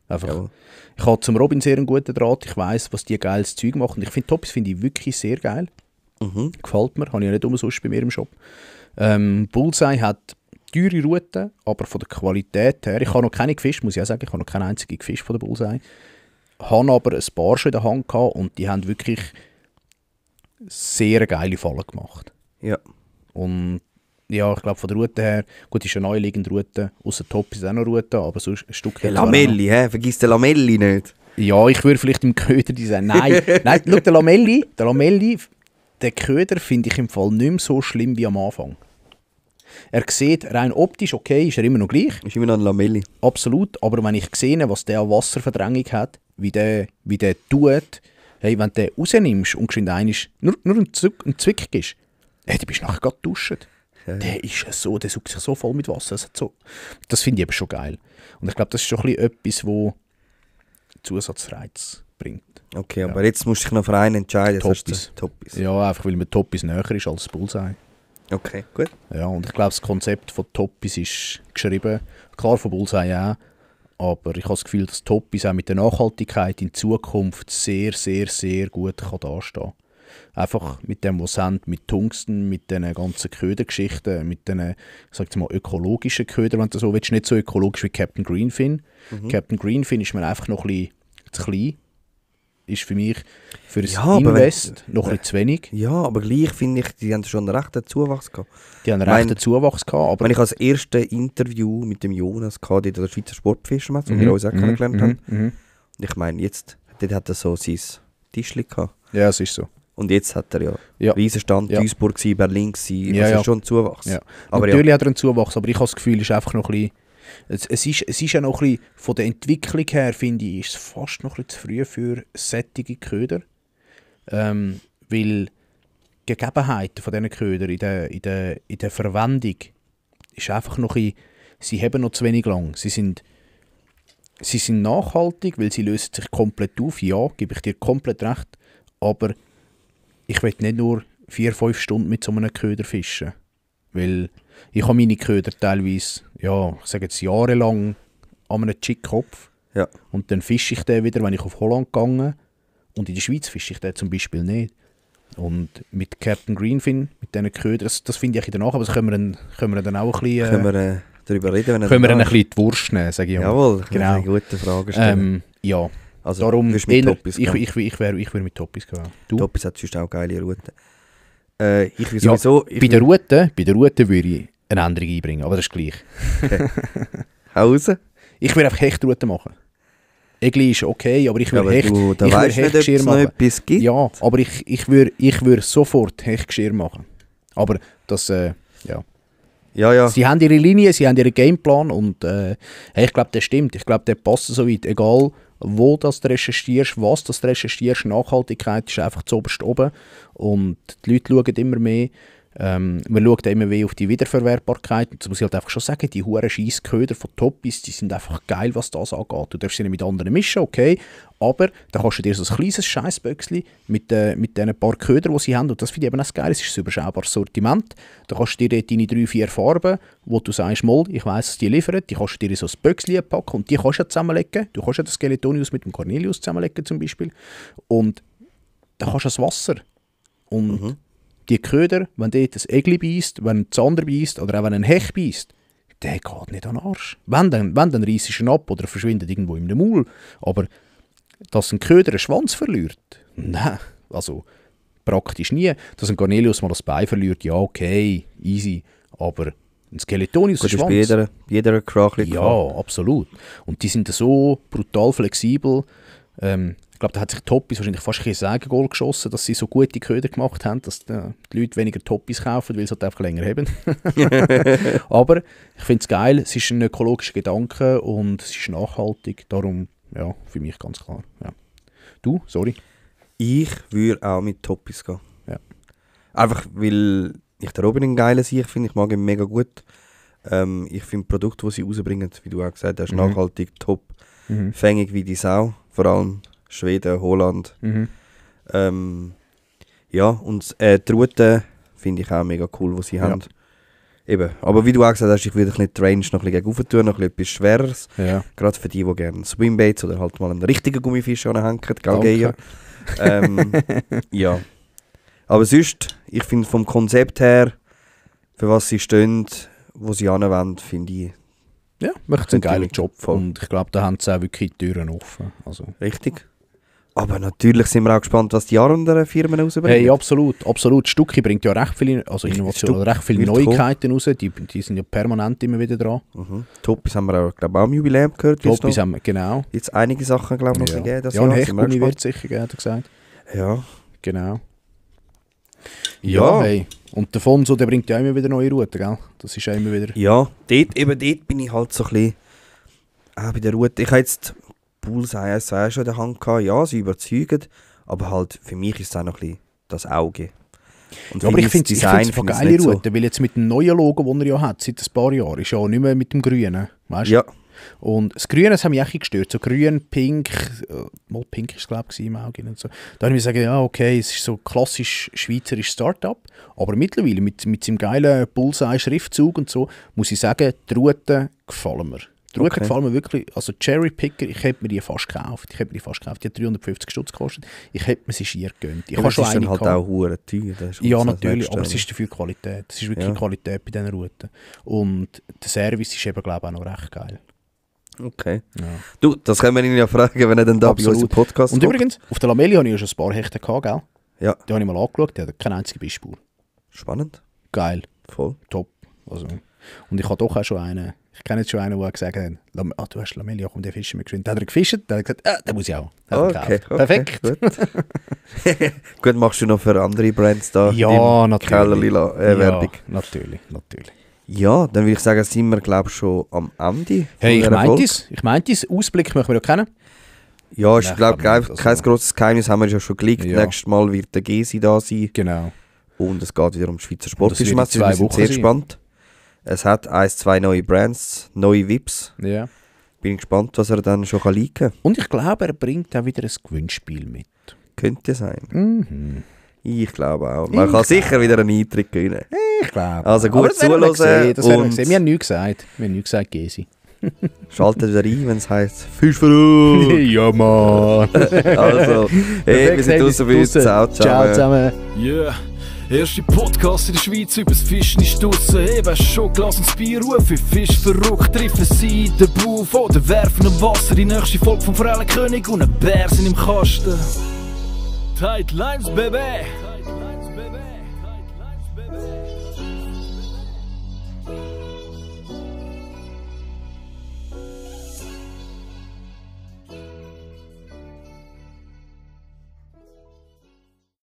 Einfach. Jawohl. Ich habe zum Robin sehr einen guten Draht. Ich weiss, was die geiles Zeug machen. Ich finde Toppis finde ich wirklich sehr geil. Mhm. Gefällt mir. Habe ich ja nicht umsonst bei mir im Shop. Bullseye hat teure Routen, aber von der Qualität her. Ich habe noch keine gefischt, muss ich auch sagen. Ich habe noch keine einzige gefischt von der Bullseye. Habe aber ein paar schon in der Hand gehabt und die haben wirklich sehr geile Fallen gemacht. Ja. Und ja, ich glaube von der Route her, gut, ist eine neu liegende Route, außer Top ist auch noch Route, aber sonst ein Stück... Der Lamelli, vergiss den Lamelli nicht. Ja, ich würde vielleicht im Köder sagen, nein, schau, der Lamelli, den Köder finde ich im Fall nicht mehr so schlimm wie am Anfang. Er sieht rein optisch, okay, ist er immer noch gleich, Ist immer noch ein Lamelli. absolut, aber wenn ich sehe, was der an Wasserverdrängung hat, wie der tut, hey, wenn du den rausnimmst und geschwind nur einen Zwick gibst, hey, du bist nachher gerade duschen. Ja. Der saugt sich so voll mit Wasser. Das finde ich eben schon geil. Und ich glaube, das ist schon ein bisschen etwas, wo Zusatzreiz bringt. Okay, aber jetzt musst du dich noch für einen entscheiden. Toppis. Toppis. Ja, einfach weil mir Toppis näher ist als Bullseye. Okay, gut. Ja, und ich glaube, das Konzept von Toppis ist geschrieben. Klar, von Bullseye auch. Aber ich habe das Gefühl, dass Toppis auch mit der Nachhaltigkeit in Zukunft sehr, sehr, sehr gut kann dastehen. Einfach mit dem, was sie haben, mit Tungsten, mit diesen ganzen Ködergeschichten, mit diesen, sag mal, ökologischen Ködern, wenn du so willst, nicht so ökologisch wie Captain Greenfin. Captain Greenfin ist mir einfach noch ein bisschen zu klein. Ist für mich für das Ja, aber Invest noch ein bisschen zu wenig. Ja, aber gleich finde ich, die haben schon einen rechten Zuwachs gehabt. Die haben einen rechten Zuwachs gehabt, aber... Wenn ich als erstes Interview mit dem Jonas hatte, der Schweizer Sportfischermann, den wir uns auch kennengelernt haben. Und ich meine, jetzt, dort hat er so sein Tischchen gehabt. Ja, es ist so. Und jetzt hat er Ja. Riesenstand, Ja. Duisburg gewesen, Berlin gewesen, Ja, also ja. schon ein Zuwachs. Ja. Aber Natürlich hat er einen Zuwachs, aber ich habe das Gefühl, es ist einfach noch ein bisschen... Es ist ja noch ein bisschen, von der Entwicklung her, finde ich, ist es fast noch ein bisschen zu früh für sättige Köder. Weil die Gegebenheiten von diesen Ködern in der Verwendung ist einfach noch ein bisschen, sie haben noch zu wenig lang. Sie sind sie sind nachhaltig, weil sie lösen sich komplett auf. Ja, gebe ich dir komplett recht. Aber ich will nicht nur 4-5 Stunden mit so einem Köder fischen. Weil ich habe meine Köder teilweise, ja, ich sage jetzt jahrelang an einem Chick-Kopf. Ja. Und dann fische ich den wieder, wenn ich auf Holland gehe. Und in der Schweiz fische ich den zum Beispiel nicht. Und mit Captain Greenfin, mit diesen Ködern, das finde ich danach, aber das können wir dann auch ein bisschen... Können wir darüber reden, wenn können wir dann ein bisschen die Wurst nehmen, sage ich mal. Jawohl, genau. Eine gute Frage stellen. Ja, also, darum mit Toppis ich würde mit Toppis gehen. Du? Toppis hat sonst auch geile Routen. Ich will sowieso... bei der Route würde ich eine Änderung einbringen, aber das ist gleich. Hau raus. Ich würde einfach Hechtroute machen. Egli ist okay, aber ich würde Hechtgeschirr machen. Etwas gibt. Ja, aber ich würde sofort Hechtgeschirr machen. Aber das, ja. Ja. Sie haben ihre Linie, sie haben ihren Gameplan und ich glaube, das stimmt. Ich glaube, der passt so weit. Egal, wo das du recherchierst, was das du recherchierst, Nachhaltigkeit ist einfach zuoberst oben. Und die Leute schauen immer mehr. Man schaut immer mehr auf die Wiederverwertbarkeit. Und das muss ich halt einfach schon sagen, die huren Scheissköder von Toppis, die sind einfach geil, was das angeht. Du darfst sie nicht mit anderen mischen, okay, aber dann kannst du dir so ein kleines Scheissböckchen mit den paar Ködern, die sie haben, und das finde ich eben auch geil, es ist ein überschaubares Sortiment. Da kannst du dir dort deine 3-4 Farben, wo du sagst, mal, ich weiss, dass die liefern, die kannst du dir in so ein Böckchen packen und die kannst du ja zusammenlegen. Du kannst ja den Skeletonius mit dem Cornelius zusammenlegen zum Beispiel. Und dann kannst du das Wasser. Und die Köder, wenn dort ein Egli beißt, wenn ein Zander beißt oder auch wenn ein Hecht beißt, der geht nicht an den Arsch. Wenn dann reissest du ihn ab oder verschwindet irgendwo in einem Maul. Aber dass ein Köder einen Schwanz verliert, nein, also praktisch nie. Dass ein Cornelius mal das Bein verliert, ja okay, easy. Aber ein Skeletonius ist Schwanz. Jeder Krachli. Ja, absolut. Und die sind so brutal flexibel. Ich glaube, da hat sich Toppis wahrscheinlich fast ein Sägengoal geschossen, dass sie so gute Köder gemacht haben, dass die Leute weniger Toppis kaufen, weil sie halt einfach länger haben. Aber ich finde es geil, es ist ein ökologischer Gedanke und es ist nachhaltig, darum, ja, für mich ganz klar. Ja. Du, sorry. Ich würde auch mit Toppis gehen. Ja. Einfach, weil ich den Robin einen geilen Sieg finde, ich mag ihn mega gut. Ich finde die Produkte, die sie rausbringen, wie du auch gesagt hast, nachhaltig, top, fängig wie die Sau, vor allem Schweden, Holland. Ja, und die Route finde ich auch mega cool, die sie haben. Eben. Aber wie du auch gesagt hast, ich würde die Range noch ein bisschen gegen tun, noch etwas Schweres. Ja. Gerade für die gerne Swimbaits oder halt mal einen richtigen Gummifisch anhängen, gell, ja. Aber sonst, ich finde vom Konzept her, für was sie stehen, wo sie anwenden, finde ich... Ja, macht einen geilen Job. Voll. Und ich glaube, da haben sie auch wirklich die Türen offen. Also. Richtig. Aber natürlich sind wir auch gespannt, was die anderen Firmen rausbringen. Hey, absolut, absolut. Stucki bringt ja recht viele Innovationen, recht viele Neuigkeiten raus. Die sind ja permanent immer wieder dran. Toppis haben wir auch, glaube ich, am Jubiläum gehört. Toppis haben wir, genau. Jetzt einige Sachen, glaube ich, noch gegeben. Ja, ein Hechtgummi wird sicher geben, hat er gesagt. Ja. Genau. Ja, hey. Und der Fonso, der bringt ja immer wieder neue Routen, gell? Das ist ja immer wieder... Ja, dort bin ich halt so ein bisschen... Auch bei der Route. Ich habe jetzt Bullseye S2 schon in der Hand gehabt. Ja, sie überzeugen. Aber halt, für mich ist es auch noch ein bisschen das Auge. Und ja, aber ich finde es eine geile Route, so. Weil jetzt mit dem neuen Logo, das er ja hat, seit ein paar Jahren, ist ja auch nicht mehr mit dem Grünen. Weißt? Ja. Und das Grüne, das hat mich echt gestört. So grün, pink, mal pink war es, glaube ich, im Auge. Und so. Da habe ich mir gesagt, ja, okay, es ist so klassisch schweizerisches Start-up. Aber mittlerweile, mit seinem geilen Bullseye-Schriftzug und so, muss ich sagen, die Routen gefallen mir. Die Routen gefallen mir wirklich. Also Cherry Picker, ich hätte mir die fast gekauft. Die hat 350 Stutz gekostet. Ich hätte mir sie schier gegönnt. Ich habe schon eine halt auch hure teuer. Ja, natürlich, aber es ist dafür Qualität. Es ist wirklich Qualität bei diesen Routen. Und der Service ist eben, glaube ich, auch noch recht geil. Okay. Ja. Du, das können wir ihn ja fragen, wenn er dann da bei uns im Podcast Und übrigens, auf der Lameli hatte ich ja schon ein paar Hechte gehabt, gell? Ja. Die habe ich mal angeschaut, die hat keine einzige Bissspur. Spannend. Geil. Voll. Top. Also. Und ich habe doch auch schon einen, ich kenne jetzt schon einen, der gesagt hat, du hast Lameli, komm, der fischen wir geschwind. Da hat er gefischt, da hat er gesagt, den muss ich auch. Okay. Perfekt. Gut. Gut, machst du noch für andere Brands da? Ja, natürlich. Werbung. Ja, natürlich. Ja, dann würde ich sagen, sind wir, glaube ich, schon am Ende. Hey, ich meinte es. Ausblick möchten wir ja kennen. Ja, ich glaube, kein grosses Geheimnis haben wir ja schon geleakt. Ja. Nächstes Mal wird der Gesi da sein. Genau. Und es geht wieder um die Schweizer Sportfischmesse. Wir sind sehr gespannt. Es hat 1-2 neue Brands, neue VIPs. Ja. Bin gespannt, was er dann schon liken kann. Und ich glaube, er bringt auch wieder ein Gewinnspiel mit. Könnte sein. Mhm. Ich glaube auch. Man kann sicher wieder einen Eintritt gewinnen. Ich glaube. Also gut zuhören das werden wir und sehen. Wir haben nichts gesagt. Gesi. schaltet wieder ein, wenn es heisst «Fisch für uns!» Ja, Mann. Also, hey, wir sind draussen für uns. Ciao zusammen. Yeah. Erste Podcast in der Schweiz übers Fischen ist draussen. Eben schon Glas und Bier, rufen Fisch verrückt, treffen sie in den Buff oder werfen im Wasser. Die nächste Folge vom Forellenkönig und ein Bär sind im Kasten. Tight Lines, Baby!